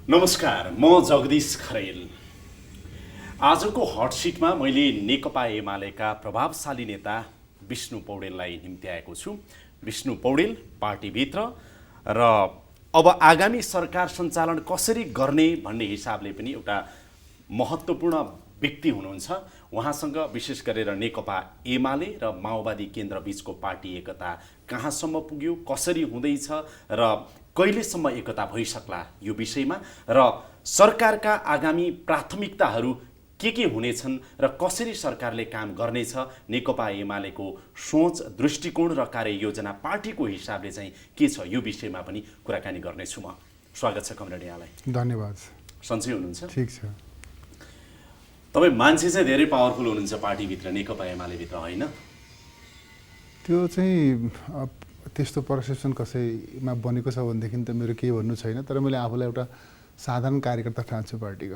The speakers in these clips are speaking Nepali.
नमस्कार, म जगदीश खरेल। आजको हट सिटमा मैले नेकपा एमालेका प्रभावशाली नेता विष्णु पौडेललाई निम्त्याएको छु। विष्णु पौडेल पार्टीभित्र र अब आगामी सरकार सञ्चालन कसरी गर्ने भन्ने हिसाबले पनि एउटा महत्त्वपूर्ण व्यक्ति हुनुहुन्छ। उहाँसँग विशेष गरेर नेकपा एमाले र माओवादी केन्द्र बीचको पार्टी एकता कहाँसम्म पुग्यो, कसरी हुँदैछ र कहिलेसम्म एकता भइसक्ला यो विषयमा र सरकारका आगामी प्राथमिकताहरू के हुनेछन् र कसरी सरकारले काम गर्नेछ, नेकपा एमालेको सोच, दृष्टिकोण र कार्ययोजना पार्टीको हिसाबले चाहिँ के छ, यो विषयमा पनि कुराकानी गर्नेछु म। स्वागत छ कमरेड यहाँलाई। धन्यवाद। सन्चै हुनुहुन्छ? ठिक छ। तपाईँ मान्छे चाहिँ धेरै पावरफुल हुनुहुन्छ पार्टीभित्र, नेकपा एमालेभित्र, होइन? त्यो चाहिँ त्यस्तो पर्सेप्सन कसैमा बनेको छ भनेदेखि त मेरो केही भन्नु छैन, तर मैले आफूलाई एउटा साधारण कार्यकर्ता ठान्छु पार्टीको।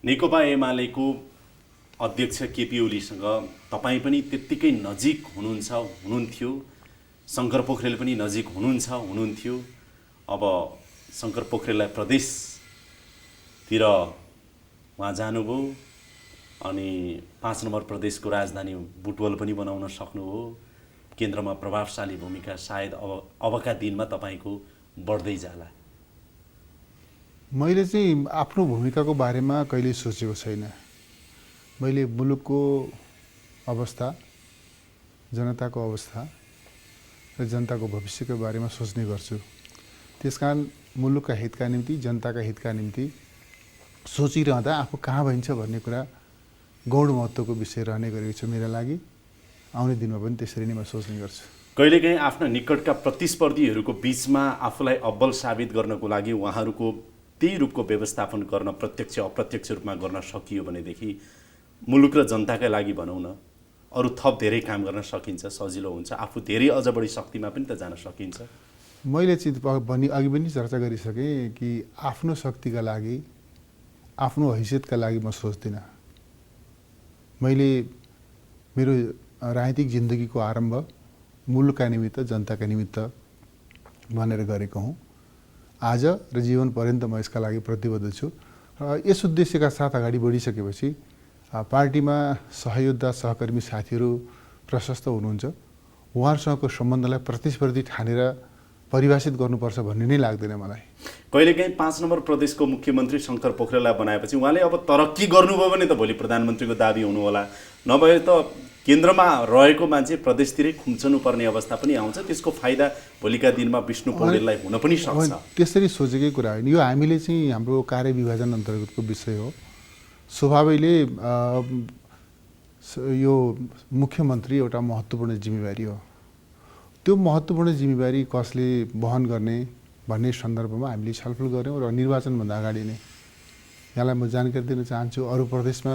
नेकपा एमालेको अध्यक्ष केपी ओलीसँग तपाईँ पनि त्यत्तिकै नजिक हुनुहुन्थ्यो, शङ्कर पोखरेल पनि नजिक हुनुहुन्थ्यो। अब शङ्कर पोखरेललाई प्रदेशतिर उहाँ जानुभयो अनि 5 नम्बर प्रदेशको राजधानी बुटवल पनि बनाउन सक्नुभयो। केन्द्रमा प्रभावशाली भूमिका सायद अबका दिनमा तपाईँको बढ्दै जाला। मैले चाहिँ आफ्नो भूमिकाको बारेमा कहिले सोचेको छैन। मैले मुलुकको अवस्था, जनताको अवस्था र जनताको भविष्यको बारेमा सोच्ने गर्छु। त्यसकारण मुलुकका हितका निम्ति, जनताका हितका निम्ति सोचिरहँदा आफू कहाँ भइन्छ भन्ने कुरा गौण महत्त्वको विषय रहने गरेको छ मेरा लागि। आउने दिनमा पनि त्यसरी नै म सोच्ने गर्छु। कहिलेकाहीँ आफ्ना निकटका प्रतिस्पर्धीहरूको बिचमा आफूलाई अब्बल साबित गर्नको लागि उहाँहरूको त्यही रूपको व्यवस्थापन गर्न, प्रत्यक्ष अप्रत्यक्ष रूपमा गर्न सकियो भनेदेखि मुलुक र जनताकै लागि भनौँ न, अरू थप धेरै काम गर्न सकिन्छ, सजिलो हुन्छ, आफू धेरै अझ बढी शक्तिमा पनि त जान सकिन्छ। मैले चाहिँ अघि पनि चर्चा गरिसकेँ कि आफ्नो शक्तिका लागि, आफ्नो हैसियतका लागि म सोच्दिनँ। मैले मेरो राजनीतिक जिन्दगीको आरम्भ मुलुकका निमित्त, जनताका निमित्त भनेर गरेको हुँ। आज र जीवन पर्यन्त म यसका लागि प्रतिबद्ध छु र यस उद्देश्यका साथ अगाडि बढिसकेपछि पार्टीमा सहयोद्धा, सहकर्मी साथीहरू प्रशस्त हुनुहुन्छ। उहाँहरूसँगको सम्बन्धलाई प्रतिस्पर्धी ठानेर परिभाषित गर्नुपर्छ भन्ने नै लाग्दैन मलाई। कहिलेकाहीँ 5 नम्बर प्रदेशको मुख्यमन्त्री शङ्कर पोखरेललाई बनाएपछि उहाँले अब तरक्की गर्नुभयो भने त भोलि प्रधानमन्त्रीको दाबी हुनु होला, नभए त केन्द्रमा रहेको मान्छे प्रदेशतिरै खुम्चनु पर्ने अवस्था पनि आउँछ। त्यसको फाइदा भोलिका दिनमा विष्णु पौडेललाई हुन पनि सक्छ। त्यसरी सोचेकै कुरा होइन। यो हामीले चाहिँ हाम्रो कार्यविभाजन अन्तर्गतको विषय हो। स्वभावैले यो मुख्यमन्त्री एउटा महत्त्वपूर्ण जिम्मेवारी हो। त्यो महत्त्वपूर्ण जिम्मेवारी कसले वहन गर्ने भन्ने सन्दर्भमा हामीले छलफल गऱ्यौँ र निर्वाचनभन्दा अगाडि नै यहाँलाई म जानकारी दिन चाहन्छु, अरू प्रदेशमा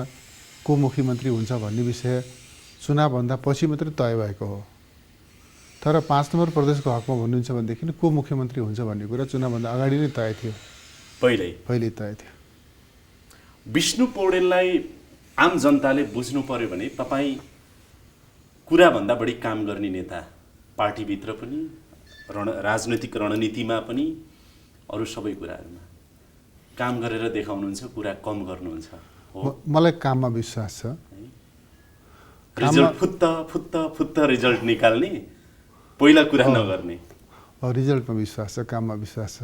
को मुख्यमन्त्री हुन्छ भन्ने विषय चुनावभन्दा पछि मात्रै तय भएको हो। तर 5 नम्बर प्रदेशको हकमा भन्नुहुन्छ भनेदेखि को मुख्यमन्त्री हुन्छ भन्ने कुरा चुनावभन्दा अगाडि नै तय थियो, पहिल्यै तय थियो। विष्णु पौडेललाई आम जनताले बुझ्नु पर्यो भने तपाईँ कुराभन्दा बढी काम गर्ने नेता, पार्टीभित्र पनि, राजनैतिक रणनीतिमा पनि, अरू सबै कुराहरूमा काम गरेर देखाउनुहुन्छ, कुरा कम गर्नुहुन्छ। मलाई काममा विश्वास छ। रिजल्ट फुत्त रिजल्ट निकाल्ने, पहिला कुरा नगर्ने। रिजल्टमा विश्वास छ, काममा विश्वास छ।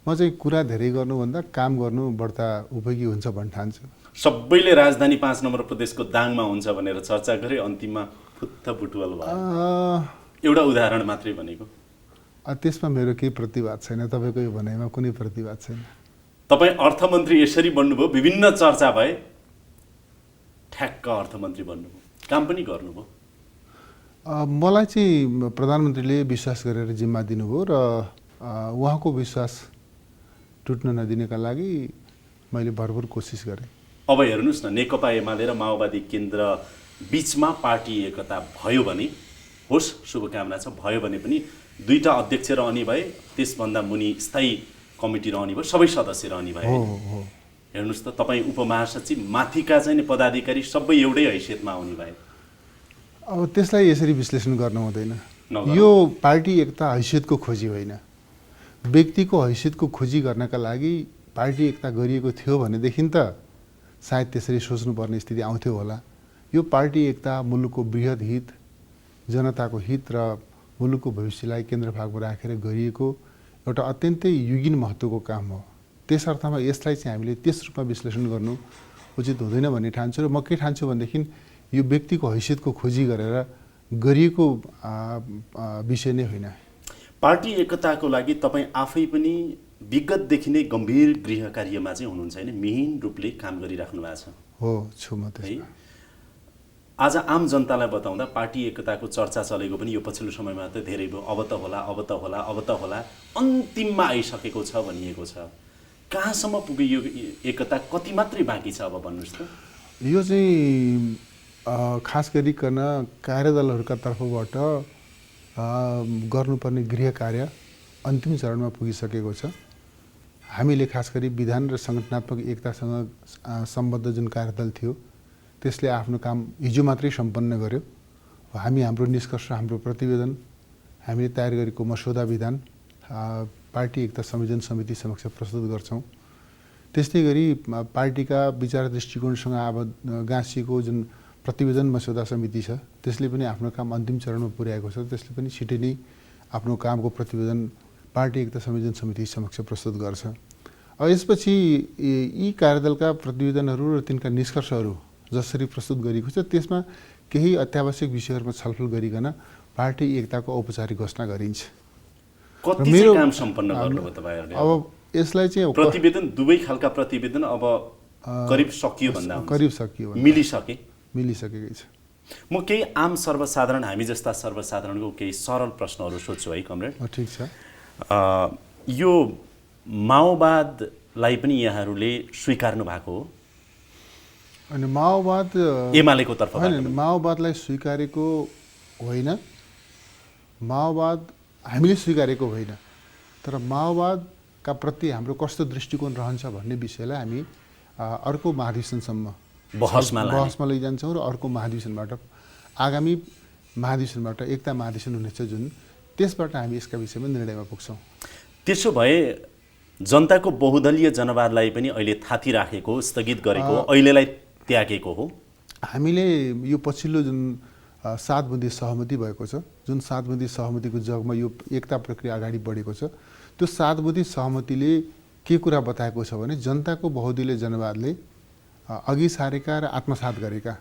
म चाहिँ कुरा धेरै गर्नुभन्दा काम गर्नु बढ्ता उपयोगी हुन्छ भन्ने ठान्छु। सबैले राजधानी 5 नम्बर प्रदेशको दाङमा हुन्छ भनेर चर्चा गरे, अन्तिममा फुत्त बुटवल भयो। एउटा उदाहरण मात्रै भनेको। त्यसमा मेरो केही प्रतिवाद छैन, तपाईँको यो भनाइमा कुनै प्रतिवाद छैन। तपाईँ अर्थमन्त्री यसरी बन्नुभयो, विभिन्न चर्चा भए, ठ्याक्क अर्थमन्त्री बन्नुभयो, काम पनि गर्नुभयो। मलाई चाहिँ प्रधानमन्त्रीले विश्वास गरेर जिम्मा दिनुभयो र उहाँको विश्वास टुट्न नदिनका लागि मैले भरपुर कोसिस गरेँ। अब हेर्नुहोस् न, नेकपा एमाले र माओवादी केन्द्र बिचमा पार्टी एकता भयो भने, होस्, शुभकामना छ, भयो भने पनि दुईटा अध्यक्ष रहने भए, त्यसभन्दा मुनि स्थायी कमिटी रहने भयो, सबै सदस्य रहने भए। हेर्नुहोस् त, तपाईँ उपमहासचिव माथिका चाहिँ पदाधिकारी सबै एउटै हैसियतमा आउने भए। अब त्यसलाई यसरी विश्लेषण गर्न हुँदैन। यो पार्टी एकता हैसियतको खोजी होइन। व्यक्तिको हैसियतको खोजी गर्नका लागि पार्टी एकता गरिएको थियो भनेदेखि त सायद त्यसरी सोच्नुपर्ने स्थिति आउँथ्यो होला। यो पार्टी एकता मुलुकको बृहत हित, जनताको हित र मुलुकको भविष्यलाई केन्द्रभागमा राखेर गरिएको एउटा अत्यन्तै युगीन महत्त्वको काम हो। त्यस अर्थमा यसलाई चाहिँ हामीले त्यस रूपमा विश्लेषण गर्नु उचित हुँदैन भन्ने ठान्छु। र म के ठान्छु भनेदेखि यो व्यक्तिको हैसियतको खोजी गरेर गरिएको विषय नै होइन। पार्टी एकताको लागि तपाईँ आफै पनि विगतदेखि नै गम्भीर गृह कार्यमा चाहिँ हुनुहुन्छ होइन, मिहिन रूपले काम गरिराख्नु भएको छ हो छु म त्यसमा। आज आम जनतालाई बताउँदा पार्टी एकताको चर्चा चलेको पनि यो पछिल्लो समयमा त धेरै भयो। अब त होला, अब त होला, अब त होला, अन्तिममा आइसकेको छ भनिएको छ। कहाँसम्म पुग्यो यो एकता, कति मात्रै बाँकी छ अब भन्नुहोस् त? यो चाहिँ खास गरिकन कार्यदलहरूका तर्फबाट गर्नुपर्ने गृह कार्य अन्तिम चरणमा पुगिसकेको छ। हामीले खास गरी विधान र सङ्गठनात्मक एकतासँग सम्बद्ध जुन कार्यदल थियो त्यसले आफ्नो काम हिजो मात्रै सम्पन्न गर्यो। हाम्रो निष्कर्ष, हाम्रो प्रतिवेदन, हामीले तयार गरेको मसौदा विधान पार्टी एकता संयोजन समिति समक्ष प्रस्तुत गर्छौँ। त्यस्तै गरी पार्टीका विचार दृष्टिकोणसँग गाँसिएको जुन प्रतिवेदन मसौदा समिति छ त्यसले पनि आफ्नो काम अन्तिम चरणमा पुर्याएको छ। त्यसले पनि छिटै नै आफ्नो कामको प्रतिवेदन पार्टी एकता संयोजन समिति समक्ष प्रस्तुत गर्छ। अब यसपछि यी कार्यदलका प्रतिवेदनहरू र तिनका निष्कर्षहरू जसरी प्रस्तुत गरिएको छ त्यसमा केही अत्यावश्यक विषयहरूमा छलफल गरिकन पार्टी एकताको औपचारिक घोषणा गरिन्छ। कति चाहिँ काम सम्पन्न गर्नुभयो तपाईँहरूले? अब यसलाई चाहिँ प्रतिवेदन, दुवै खालका प्रतिवेदन अब करिब सकियो भन्दा करिब सकियो, मिलिसकेकै छ। म केही आम सर्वसाधारण, हामी जस्ता सर्वसाधारणको केही सरल प्रश्नहरू सोध्छु है कमरेड। ठिक छ। यो माओवादलाई पनि यहाँहरूले स्वीकार्नु भएको हो? अनि माओवाद एमालेको तर्फबाट होइन, माओवादलाई स्वीकारेको होइन, माओवाद हामीले स्वीकारेको होइन। तर माओवादका प्रति हाम्रो कस्तो दृष्टिकोण रहन्छ भन्ने विषयलाई हामी अर्को महाधिवेशनसम्म बहसमा लैजान्छौँ र अर्को महाधिवेशनबाट, आगामी महाधिवेशनबाट एकता महाधिवेशन हुनेछ जुन, त्यसबाट हामी यसका विषयमा निर्णयमा पुग्छौँ। त्यसो भए जनताको बहुदलीय जनवादलाई पनि अहिले थाती राखेको, स्थगित गरेको, अहिलेलाई त्यागेको हो? हामीले यो पछिल्लो जुन 7 बुँदे सहमति भएको छ, जुन 7 बुँदे सहमतिको जगमा यो एकता प्रक्रिया अगाडि बढेको छ, त्यो 7 बुँदे सहमतिले के कुरा बताएको छ भने जनताको बहुदलीय जनवादले अघि सारेका र आत्मसात गरेका,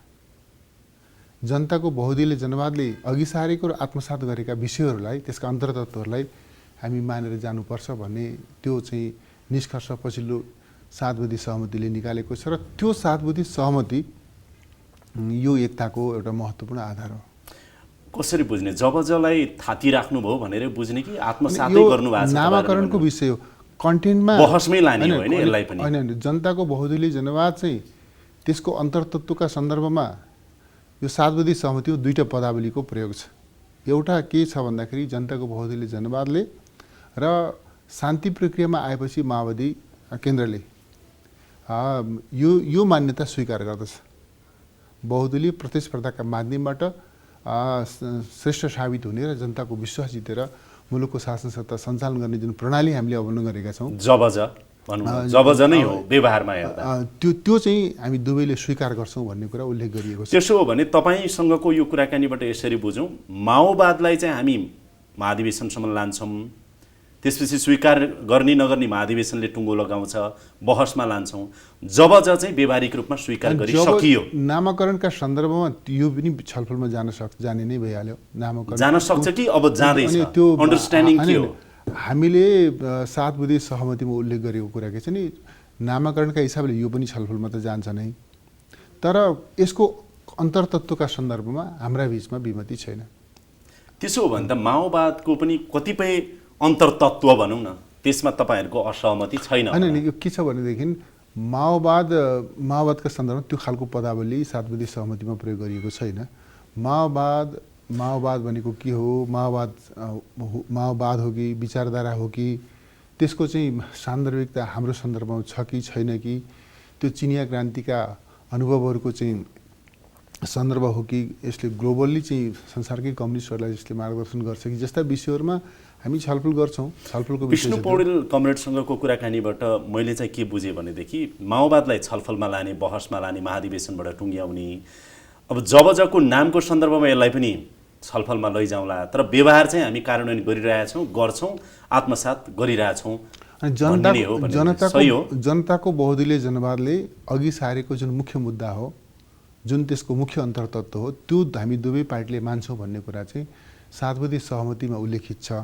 जनताको बहुदलीय जनवादले अघि सारेको र आत्मसात गरेका विषयहरूलाई, त्यसका अन्तर्तत्त्वहरूलाई हामी मानेर जानुपर्छ भन्ने त्यो चाहिँ निष्कर्ष पछिल्लो 7 बुँदे सहमतिले निकालेको छ। र त्यो 7 बुँदे सहमति यो एकताको एउटा महत्त्वपूर्ण आधार हो। कसरी बुझ्ने? जबजलाई थाती राख्नुभयो भनेर बुझ्ने कि आत्मसातै गर्नुभएको छ? नामाकरणको विषय हो, कन्टेन्टमा बहसमै लाने हो हैन यसलाई पनि? होइन, जनताको बहुदलीय जनवाद चाहिँ त्यसको अन्तर्तत्त्वका सन्दर्भमा यो 7 बुँदे सहमतिमा दुईटा पदावलीको प्रयोग छ। एउटा के छ भन्दाखेरि जनताको बहुदलीय जनवादले र शान्ति प्रक्रियामा आएपछि माओवादी केन्द्रले यो मान्यता स्वीकार गर्दछ। बहुदलीय प्रतिस्पर्धाका माध्यमबाट श्रेष्ठ साबित हुने र जनताको विश्वास जितेर मुलुकको शासन सत्ता सञ्चालन गर्ने जुन प्रणाली हामीले अवलम्बन गरेका छौँ, जबज नै हो व्यवहारमा हेर्दा, त्यो चाहिँ हामी दुवैले स्वीकार गर्छौँ भन्ने कुरा उल्लेख गरिएको छ। त्यसो हो भने तपाईँसँगको यो कुराकानीबाट यसरी बुझौँ, माओवादलाई चाहिँ हामी महाधिवेशनसम्म लान्छौँ, त्यसपछि स्वीकार गर्ने नगर्ने महाधिवेशनले टुङ्गो लगाउँछ, बहसमा लान्छौँ, जबज चाहिँ व्यावहारिक रूपमा स्वीकार गरिसकियो। नामाकरणका सन्दर्भमा यो पनि छलफलमा जाने नै भइहाल्यो। नामाकरण जान सक्छ कि अब जाँदैछ? त्यो अन्डरस्ट्यान्डिङ के हो? हामीले 7 बुँदे सहमतिमा उल्लेख गरेको कुरा के छ नि, नामाकरणका हिसाबले यो पनि छलफलमा त जान्छ नै, तर यसको अन्तर्तत्त्वका सन्दर्भमा हाम्रा बिचमा विमति छैन। त्यसो हो भने त माओवादको पनि कतिपय अन्तर्तत्त्व भनौँ न, त्यसमा तपाईँहरूको असहमति छैन? होइन, यो के छ भनेदेखि माओवादका सन्दर्भमा त्यो खालको पदावली 7 बुँदे सहमतिमा प्रयोग गरिएको छैन। माओवाद भनेको के हो, माओवाद हो कि विचारधारा हो कि त्यसको चाहिँ सान्दर्भिकता हाम्रो सन्दर्भमा छ कि छैन कि, त्यो चिनिया क्रान्तिका अनुभवहरूको चाहिँ सन्दर्भ हो कि, यसले ग्लोबल्ली चाहिँ संसारकै कम्युनिस्टहरूलाई यसले मार्गदर्शन गर्छ कि, जस्ता विषयहरूमा हामी छलफल गर्छौँ। छलफलको विष्णु पौडेल कमरेडसँगको कुराकानीबाट मैले चाहिँ के बुझेँ भनेदेखि माओवादलाई छलफलमा लाने, बहसमा लाने, महाधिवेशनबाट टुङ्ग्याउने, अब जबको नामको सन्दर्भमा यसलाई पनि छलफलमा लैजाउँला, तर व्यवहार चाहिँ हामी कार्यान्वयन गरिरहेछौँ, गर्छौँ, आत्मसात गरिरहेछौँ। अनि जनताको बहुदलीय जनवादले अघि सारेको जुन मुख्य मुद्दा हो, जुन त्यसको मुख्य अन्तर्तत्व हो, त्यो हामी दुवै पार्टीले मान्छौँ भन्ने कुरा चाहिँ सातबुद्धि सहमतिमा उल्लेखित छ।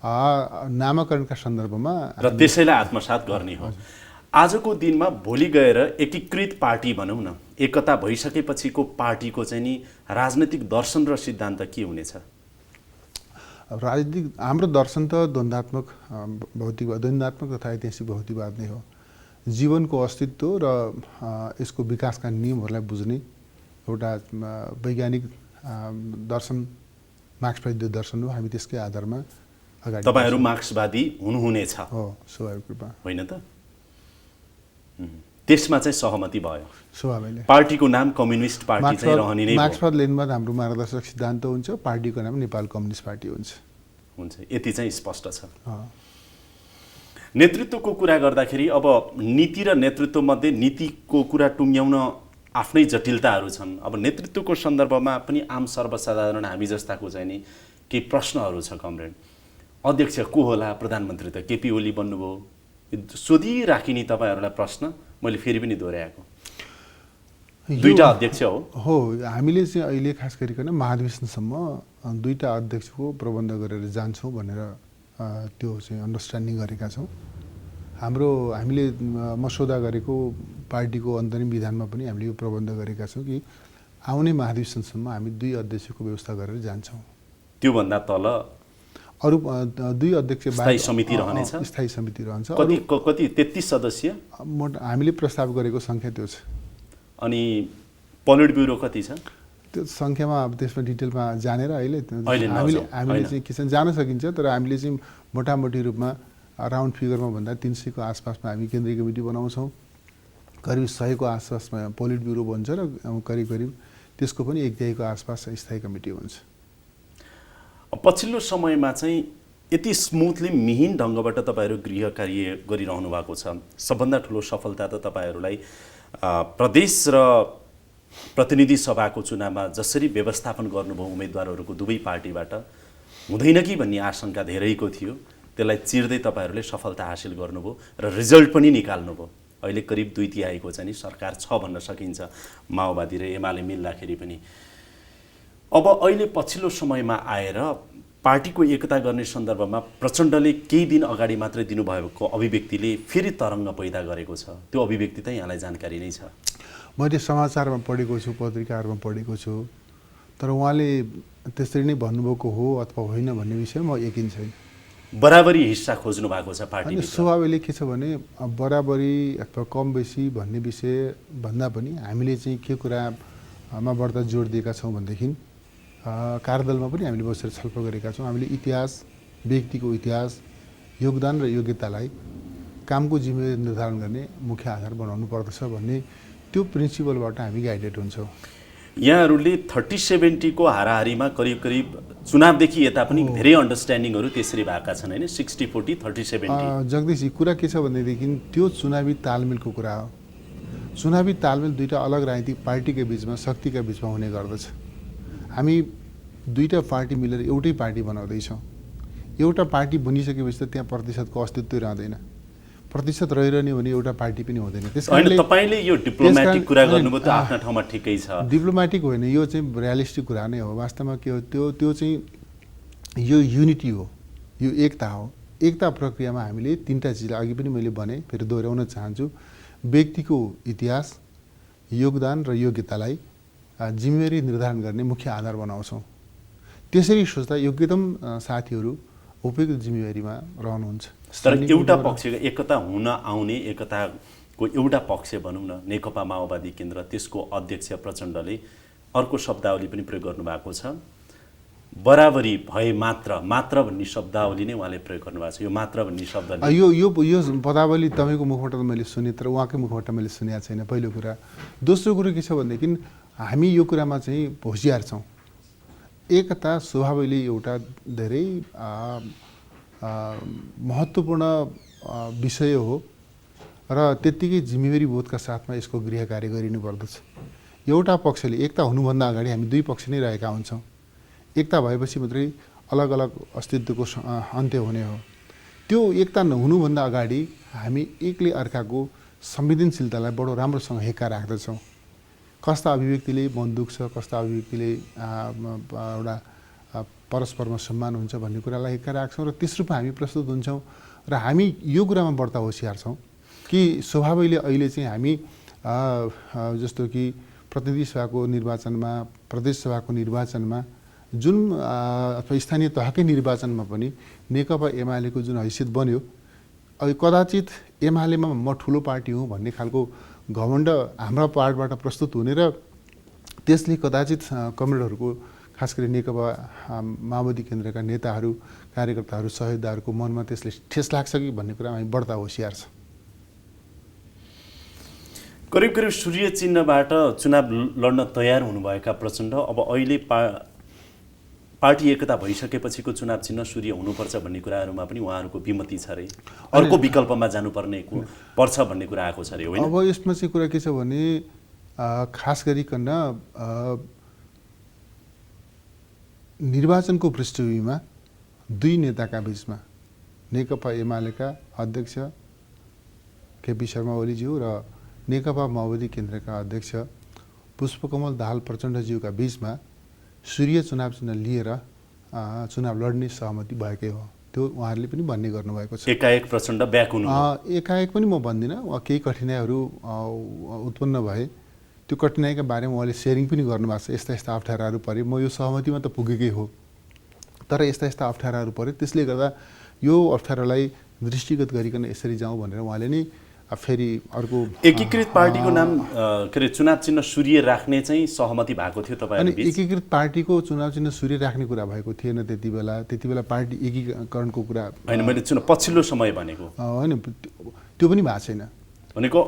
नामाकरणका सन्दर्भमा र त्यसैलाई आत्मसात गर्ने हो। आजको दिनमा भोलि गएर एकीकृत पार्टी भनौँ न, एकता भइसकेपछिको पार्टीको चाहिँ नि राजनैतिक दर्शन र सिद्धान्त के हुनेछ? राजनीतिक हाम्रो दर्शन त द्वन्द्वात्मक भौतिकवाद, द्वन्द्वात्मक तथा ऐतिहासिक भौतिकवाद नै हो। जीवनको अस्तित्व र यसको विकासका नियमहरूलाई बुझ्ने एउटा वैज्ञानिक दर्शन मार्क्सवादी दर्शन हो। हामी त्यसकै आधारमा अगाडि तपाईहरू मार्क्सवादी हुनुहुनेछ हो, स्वाभाविक रूपमा होइन त? त्यसमा चाहिँ सहमति भयो स्वाभाविक। पार्टीको नाम कम्युनिस्ट पार्टी चाहिँ रहने नै हो। मार्क्सवाद लेनिनवाद हाम्रो मार्गदर्शक सिद्धान्त हुन्छ, पार्टीको नाम नेपाल कम्युनिस्ट पार्टी हुन्छ। यति चाहिँ स्पष्ट छ। नेतृत्वको कुरा गर्दाखेरि अब नीति र नेतृत्व मध्ये नीतिको कुरा टुङ्ग्याउन आफ्नै जटिलताहरू छन्। अब नेतृत्वको सन्दर्भमा पनि आम सर्वसाधारण हामी जस्ताको चाहिँ नि केही प्रश्नहरू छ। कमरेड, अध्यक्ष को होला? प्रधानमन्त्री त केपी ओली बन्नुभयो। सोधिराखिने तपाईँहरूलाई प्रश्न मैले फेरि पनि दोहोऱ्याएको। दुईटा अध्यक्ष हो। हामीले चाहिँ अहिले खास गरिकन महाधिवेशनसम्म दुईटा अध्यक्षको प्रबन्ध गरेर जान्छौँ भनेर त्यो चाहिँ अन्डरस्ट्यान्डिङ गरेका छौँ। हामीले मसौदा गरेको पार्टीको अन्तरिम विधानमा पनि हामीले यो प्रबन्ध गरेका छौँ कि आउने महाधिवेशनसम्म हामी दुई अध्यक्षको व्यवस्था गरेर जान्छौँ। त्योभन्दा तल अरू दुई अध्यक्ष स्थायी समिति रहनेछ। स्थायी समिति रहन्छ। कति 33 सदस्य हामीले प्रस्ताव गरेको सङ्ख्या त्यो छ। अनि पोलिट ब्युरो कति छ? त्यो सङ्ख्यामा अब त्यसमा डिटेलमा जानेर हामीले चाहिँ के छ जान सकिन्छ, तर हामीले चाहिँ मोटामोटी रूपमा राउन्ड फिगरमा भन्दा 300 को आसपासमा हामी केन्द्रीय कमिटी बनाउँछौँ। करिब 100 को आसपासमा पोलिट ब्युरो बन्छ र करिब त्यसको पनि 1/3 को आसपास स्थायी कमिटी हुन्छ। पछिल्लो समयमा चाहिँ यति स्मुथली मिहिन ढङ्गबाट तपाईँहरू गृह कार्य गरिरहनु भएको छ। सबभन्दा ठुलो सफलता त तपाईँहरूलाई प्रदेश र प्रतिनिधि सभाको चुनावमा जसरी व्यवस्थापन गर्नुभयो उम्मेदवारहरूको दुवै पार्टीबाट, हुँदैन कि भन्ने आशंका धेरैको थियो। त्यसलाई चिर्दै तपाईँहरूले सफलता हासिल गर्नुभयो र रिजल्ट पनि निकाल्नुभयो। अहिले करिब 2/3 चाहिँ नि सरकार छ भन्न सकिन्छ, माओवादी र एमाले मिल्दाखेरि पनि। अब अहिले पछिल्लो समयमा आएर पार्टीको एकता गर्ने सन्दर्भमा प्रचण्डले केही दिन अगाडि मात्रै दिनुभएको अभिव्यक्तिले फेरि तरङ्ग पैदा गरेको छ। त्यो अभिव्यक्ति त यहाँलाई जानकारी नै छ। मैले समाचारमा पढेको छु, पत्रिकाहरूमा पढेको छु, तर उहाँले त्यसरी नै भन्नुभएको हो अथवा होइन भन्ने विषयमा म यकिन छैन। बराबरी हिस्सा खोज्नु भएको छ पार्टीले। अनि स्वभावले के छ भने बराबरी अथवा कम बेसी भन्ने विषय भन्दा पनि हामीले चाहिँ के कुरामा बढ्ता जोड दिएका छौँ भनेदेखि कार्यदलमा पनि हामीले बसेर छलफल गरेका छौँ। हामीले इतिहास, व्यक्तिको इतिहास, योगदान र योग्यतालाई कामको जिम्मेवारी निर्धारण गर्ने मुख्य आधार बनाउनु पर्दछ भन्ने त्यो प्रिन्सिपलबाट हामी गाइडेड हुन्छौँ। यहाँहरूले 30-70 को हाराहारीमा करिब चुनावदेखि यता पनि धेरै अन्डरस्ट्यान्डिङहरू त्यसरी भएका छन् होइन? 60-40, 30-70। जगदीश, कुरा के छ भनेदेखि त्यो चुनावी तालमेलको कुरा हो। चुनावी तालमेल दुईटा अलग राजनीतिक पार्टीका बिचमा, शक्तिका बिचमा हुने गर्दछ। हामी दुईटा पार्टी मिलेर एउटै पार्टी बनाउँदैछौँ। एउटा पार्टी बनिसकेपछि त त्यहाँ प्रतिशतको अस्तित्व रहँदैन। प्रतिशत रहिरहने भने एउटा पार्टी पनि हुँदैन। त्यसकारणले तपाईँले यो डिप्लोमेटिक कुरा गर्नुभयो त आफ्नो ठाउँमा ठिकै छ। डिप्लोमेटिक होइन, यो चाहिँ रियलिस्टिक कुरा नै हो। वास्तवमा के हो, त्यो चाहिँ यो युनिटी हो, यो एकता हो। एकता प्रक्रियामा हामीले तीनटा चिजलाई अघि पनि मैले भने, फेरि दोहोऱ्याउन चाहन्छु। व्यक्तिको इतिहास, योगदान र योग्यतालाई जिम्मेवारी निर्धारण गर्ने मुख्य आधार बनाउँछौँ। त्यसरी सोच्दा योग्यतम साथीहरू उपयुक्त जिम्मेवारीमा रहनुहुन्छ। तर एउटा पक्षको एकता हुन आउने, एकताको एउटा पक्ष भनौँ न नेकपा माओवादी केन्द्र, त्यसको अध्यक्ष प्रचण्डले अर्को शब्दावली पनि प्रयोग गर्नुभएको छ। बराबरी भए मात्र भन्ने शब्दावली नै उहाँले प्रयोग गर्नुभएको छ। यो मात्र भन्ने शब्द यो पदावली तपाईँको मुखबाट मैले सुने, तर उहाँकै मुखबाट मैले सुनेको छैन, पहिलो कुरा। दोस्रो कुरो के छ भनेदेखि हामी यो कुरामा चाहिँ होसियार छौँ। एकता स्वभावले एउटा धेरै महत्त्वपूर्ण विषय हो र त्यत्तिकै जिम्मेवारी बोधका साथमा यसको गृह कार्य गरिनुपर्दछ। एउटा पक्षले एकता हुनुभन्दा अगाडि हामी दुई पक्ष नै रहेका हुन्छौँ। एकता भएपछि मात्रै अलग अलग अस्तित्वको अन्त्य हुने हो। त्यो एकता नहुनुभन्दा अगाडि हामी एकले अर्काको संवेदनशीलतालाई बडो राम्रोसँग हेक्का राख्दछौँ। कस्ता अभिव्यक्तिले मन दुख्छ, कस्ता अभिव्यक्तिले एउटा परस्परमा सम्मान हुन्छ भन्ने कुरालाई हेक्का राख्छौँ र त्यस रूपमा हामी प्रस्तुत हुन्छौँ। र हामी यो कुरामा बढ्ता होसियार छौँ कि स्वभावैले अहिले चाहिँ हामी जस्तो कि प्रतिनिधि सभाको निर्वाचनमा, प्रदेश सभाको निर्वाचनमा, जुन अथवा स्थानीय तहकै निर्वाचनमा पनि नेकपा एमालेको जुन हैसियत बन्यो, कदाचित एमालेमा म ठुलो पार्टी हुँ भन्ने खालको घमण्ड हाम्रा पार्टबाट प्रस्तुत हुने र त्यसले कदाचित कमरेडहरूको खास गरी नेकपा माओवादी केन्द्रका नेताहरू, कार्यकर्ताहरू, सहयोगदारहरूको मनमा त्यसले ठेस लाग्छ कि भन्ने कुरामा हामी बढ्ता होसियार छ। करिब करिब सूर्य चिन्हबाट चुनाव लड्न तयार हुनुभएका प्रचण्ड अब अहिले पार्टी एकता भइसकेपछिको चुनाव चिन्ह सूर्य हुनुपर्छ भन्ने कुराहरूमा पनि उहाँहरूको विमति छ रे, अर्को विकल्पमा जानुपर्ने पर्छ भन्ने कुरा आएको छ रे, होइन? अब यसमा चाहिँ कुरा के छ भने खास गरिकन निर्वाचनको पृष्ठभूमिमा दुई नेताका बीचमा नेकपा एमालेका अध्यक्ष केपी शर्मा ओलीज्यू र नेकपा माओवादी केन्द्रका अध्यक्ष पुष्पकमल दाहाल प्रचण्डज्यूका बीचमा सूर्य चुनाव चिन्ह लिएर चुनाव लड्ने सहमति भएकै हो। त्यो उहाँहरूले पनि भन्ने गर्नुभएको छ। एकाएक प्रचण्ड ब्याक हुनु? एकाएक पनि म भन्दिनँ, केही कठिनाइहरू उत्पन्न भए त्यो कठिनाइका बारेमा उहाँले सेयरिङ पनि गर्नुभएको छ। यस्ता यस्ता अप्ठ्याराहरू परे, म यो सहमतिमा त पुगेकै हो, तर यस्ता यस्ता अप्ठ्याराहरू परे, त्यसले गर्दा यो अप्ठ्यारालाई दृष्टिगत गरिकन यसरी जाउँ भनेर उहाँले नै फेरि अर्को एकीकृत पार्टीको नाम के अरे चुनाव चिन्ह सूर्य राख्ने चाहिँ सहमति भएको थियो अनि एकीकृत पार्टीको चुनाव चिन्ह सूर्य राख्ने कुरा भएको थिएन त्यति बेला पार्टी एकीकरणको कुरा होइन, मैले पछिल्लो समय भनेको होइन, त्यो पनि भएको छैन। भनेको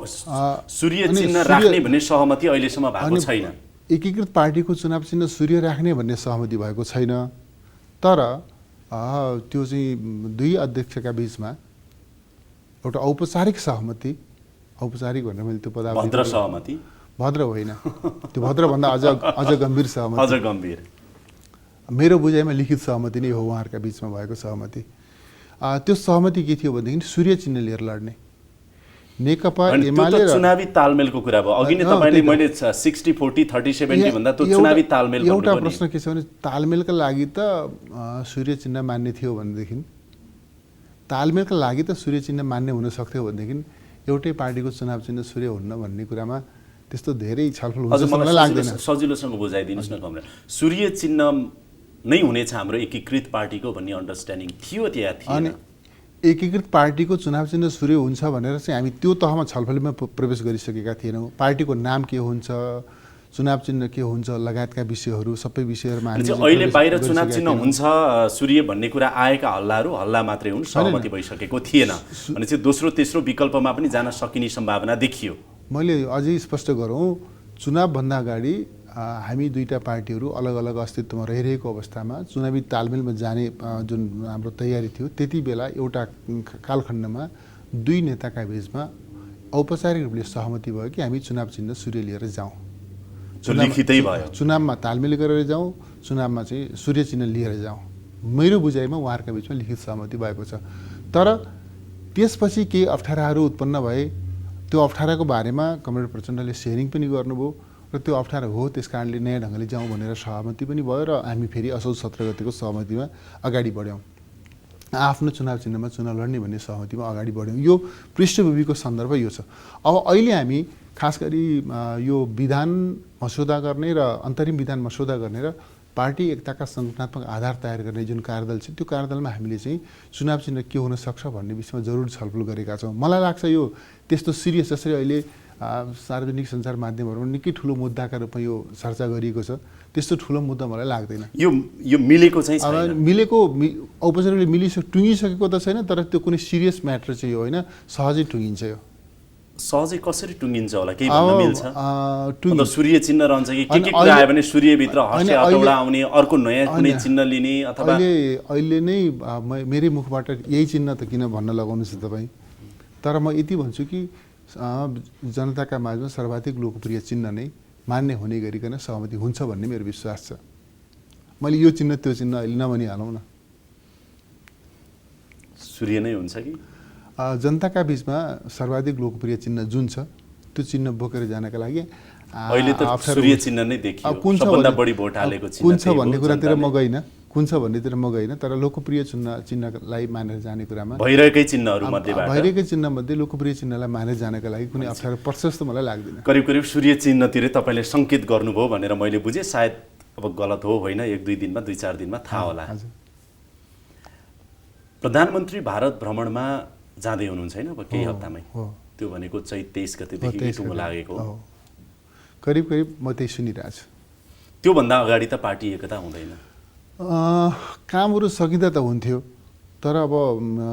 सूर्य चिन्ह राख्ने भन्ने सहमति अहिलेसम्म भएको छैन। एकीकृत पार्टीको चुनाव चिन्ह सूर्य राख्ने भन्ने सहमति भएको छैन, तर त्यो चाहिँ दुई अध्यक्षका बीचमा एउटा औपचारिक सहमति, औपचारिक भनेर मैले त्यो पदावली भद्र सहमति, भद्र होइन, त्यो भद्रभन्दा अझ गम्भीर सहमति, अझ गम्भीर मेरो बुझाइमा लिखित सहमति नै हो उहाँहरूका बीचमा भएको सहमति। त्यो सहमति के थियो भनेदेखि सूर्य चिन्ह लिएर लड्ने नेकपा एमाले र चुनावी तालमेलको कुरा भयो। अघि नै तपाईले मैले 60-40 30-70 भन्दा त्यो चुनावी तालमेल भन्नु एउटा प्रश्न के छ भने तालमेलका लागि त सूर्य चिन्ह मान्ने थियो भनेदेखि, तालमेलका लागि त सूर्य चिन्ह मान्ने हुन सक्थ्यो भनेदेखि एउटै पार्टीको चुनाव चिन्ह सूर्य हुन्न भन्ने कुरामा त्यस्तो धेरै छलफल हुन्छ जस्तो मलाई लाग्दैन। सजिलोसँग बुझाइदिनुस् न कमरेड, सूर्य चिन्ह नै हुनेछ हाम्रो एकीकृत पार्टीको भन्ने अन्डरस्ट्यान्डिङ थियो त्यहाँ थिएन? अनि एकीकृत पार्टीको चुनाव चिन्ह सूर्य हुन्छ भनेर चाहिँ हामी त्यो तहमा छलफलमा प्रवेश गरिसकेका थिएनौँ। पार्टीको नाम के हुन्छ, चुनाव चिन्ह के हुन्छ लगायतका विषयहरू सबै विषयहरूमा अहिले बाहिर चुनाव चिन्ह हुन्छ सूर्य भन्ने कुरा आएका हल्ला मात्रै हुन्, सहमति भइसकेको थिएन भने चाहिँ दोस्रो तेस्रो विकल्पमा पनि जान सकिने सम्भावना देखियो। मैले अझै स्पष्ट गरौँ, चुनावभन्दा अगाडि हामी दुईटा पार्टीहरू अलग अलग अस्तित्वमा रहिरहेको अवस्थामा चुनावी तालमेलमा जाने जुन हाम्रो तयारी थियो, त्यति बेला एउटा कालखण्डमा दुई नेताका बीचमा औपचारिक रूपले सहमति भयो कि हामी चुनाव चिन्ह सूर्य लिएर जाउँ, लिखितै भयो, चुनावमा तालमेल गरेर जाउँ, चुनावमा चाहिँ सूर्य चिन्ह लिएर जाउँ। मेरो बुझाइमा उहाँहरूका बिचमा लिखित सहमति भएको छ। तर त्यसपछि केही अप्ठ्याराहरू उत्पन्न भए, त्यो अप्ठ्याराको बारेमा कमरेड प्रचण्डले सेयरिङ पनि गर्नुभयो र त्यो अप्ठ्यारो हो त्यस कारणले नयाँ ढङ्गले जाउँ भनेर सहमति पनि भयो र हामी फेरि असोज 17 गतेको सहमतिमा अगाडि बढ्यौँ। आफ्नो चुनाव चिन्हमा चुनाव लड्ने भन्ने सहमतिमा अगाडि बढ्यौँ। यो पृष्ठभूमिको सन्दर्भ यो छ। अब अहिले हामी खास गरी यो विधान मस्यौदा गर्ने र अन्तरिम विधान मस्यौदा गर्ने र पार्टी एकताका सङ्गठनात्मक आधार तयार गर्ने जुन कार्यदल छ, त्यो कार्यदलमा हामीले चाहिँ चुनाव चिन्ह के हुन सक्छ भन्ने विषयमा जरुर छलफल गरेका छौँ। मलाई लाग्छ यो त्यस्तो सिरियस, जसरी अहिले सार्वजनिक सञ्चार माध्यमहरूमा निकै ठुलो मुद्दाका रूपमा यो चर्चा गरिएको छ, त्यस्तो ठुलो मुद्दा मलाई लाग्दैन। यो मिलेको चाहिँ छैन, मिलेको औपचारिकले टुङ्गिसकेको त छैन, तर त्यो कुनै सिरियस म्याटर चाहिँ यो होइन, सहजै टुङ्गिन्छ यो। सहजै कसरी टुङ्गिन्छ होला केही भन्न मिल्छ? टुङ्गि मतलब सूर्य चिन्ह रहन्छ कि के अनि कुरा आयो भने सूर्यभित्र हर्षे अनि हतौडा आउने, अर्को नयाँ कुनै चिन्ह लिने अथवा अहिले नै मेरै मुखबाट यही चिन्ह त किन भन्न लगाउनुहोस् तपाईँ। तर म यति भन्छु कि जनताका माझमा सर्वाधिक लोकप्रिय चिन्ह नै मान्य हुने गरिकन सहमति हुन्छ भन्ने मेरो विश्वास छ। मैले यो चिन्ह त्यो चिन्ह अहिले नभनिहालौँ न। सूर्य नै हुन्छ कि? जनताका बिचमा सर्वाधिक लोकप्रिय चिन्ह जुन छ त्यो चिन्ह बोकेर जानका लागि अहिले त सूर्य चिन्ह नै देखियो, सबभन्दा बढी भोट हालेको चिन्ह कुन छ भन्ने कुरातिर म गइनँ, कुन छ भन्नेतिर म गइनँ, तर लोकप्रिय चिन्हलाई मानेर जाने कुरामा भइरहेकै चिन्हहरू मध्येबाट भइरहेकै चिन्ह मध्ये लोकप्रिय चिन्हलाई मानेर जानका लागि कुनै अप्ठ्यारो पर्छ जस्तो मलाई लाग्दैन। करिब करिब सूर्य चिन्हतिरै तपाईँले सङ्केत गर्नुभयो भनेर मैले बुझेँ। सायद अब गलत हो होइन, 1-2 दिनमा 2-4 दिनमा थाहा होला। प्रधानमन्त्री भारत भ्रमणमा जाँदै हुनुहुन्छ होइन अब केही हप्तामै? त्यो भनेको चैत 23 गतेदेखि टुङ्गो लागेको हो। करिब करिब म त्यही सुनिरहेको छु। त्योभन्दा अगाडि त पार्टी एकता हुँदैन? कामहरू सकिँदा त हुन्थ्यो, तर अब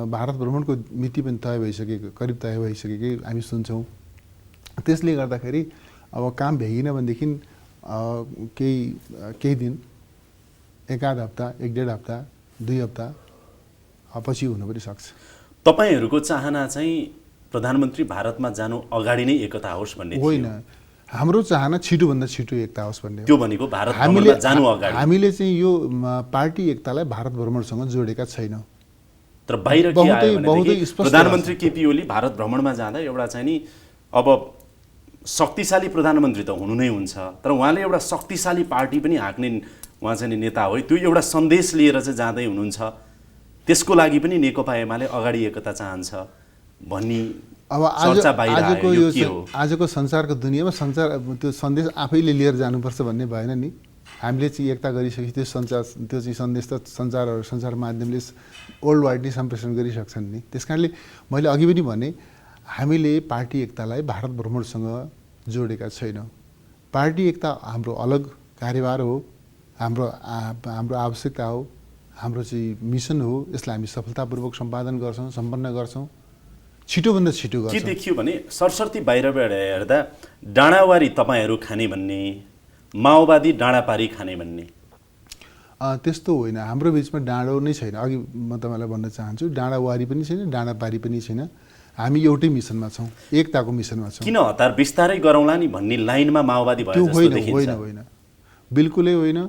भारत भ्रमणको मिति पनि तय भइसकेको, करिब तय भइसकेकै हामी सुन्छौँ। त्यसले गर्दाखेरि अब काम भ्याइएन भनेदेखि केही दिन, 1-आध हप्ता, 1-1.5 हप्ता, 2 हप्ता पछि हुन पनि सक्छ। तपाईँहरूको चाहना चाहिँ प्रधानमन्त्री भारतमा जानु अगाडि नै एकता होस् भन्ने होइन, हाम्रो चाहना छिटोभन्दा छिटो एकता होस् भन्ने। त्यो भनेको भारत भ्रमणमा जानु अगाडि हामीले चाहिँ यो पार्टी एकतालाई भारत भ्रमणसँग जोडेका छैनौँ। तर बाहिर के आयो भनेदेखि प्रधानमन्त्री केपी ओली भारत भ्रमणमा जाँदा एउटा चाहिँ नि अब शक्तिशाली प्रधानमन्त्री त हुनु नै हुन्छ, तर उहाँले एउटा शक्तिशाली पार्टी पनि हाँक्ने उहाँ चाहिँ नेता हो। त्यो एउटा सन्देश लिएर चाहिँ जाँदै हुनुहुन्छ। त्यसको लागि पनि नेकपा एमाले अगाडि एकता चाहन्छ भन्ने अब आजको संसारको दुनियाँमा त्यो सन्देश आफैले लिएर जानुपर्छ भन्ने भएन नि। हामीले चाहिँ एकता गरिसकेपछि त्यो चाहिँ सन्देश त सञ्चार माध्यमले वर्ल्ड वाइड नै सम्प्रेषण गरिसक्छन् नि। त्यस कारणले मैले अघि पनि भने हामीले पार्टी एकतालाई भारत भ्रमणसँग जोडेका छैनौँ। पार्टी एकता हाम्रो अलग कार्यभार हो, हाम्रो आवश्यकता हो, हाम्रो चाहिँ मिसन हो। यसलाई हामी सफलतापूर्वक सम्पन्न गर्छौँ, छिटोभन्दा छिटो गर्छौँ। के देखियो भने सरसर्ती बाहिरबाट हेर्दा डाँडावारी तपाईँहरू खाने भन्ने, माओवादी डाँडापारी खाने भन्ने? त्यस्तो होइन, हाम्रो बिचमा डाँडो नै छैन। अघि म तपाईँलाई भन्न चाहन्छु, डाँडावारी पनि छैन, डाँडापारी पनि छैन। हामी एउटै मिसनमा छौँ, एकताको मिसनमा छौँ। किन हतार बिस्तारै गरौँला नि भन्ने लाइनमा माओवादी भयो जस्तो देखिन्छ? होइन, बिल्कुलै होइन।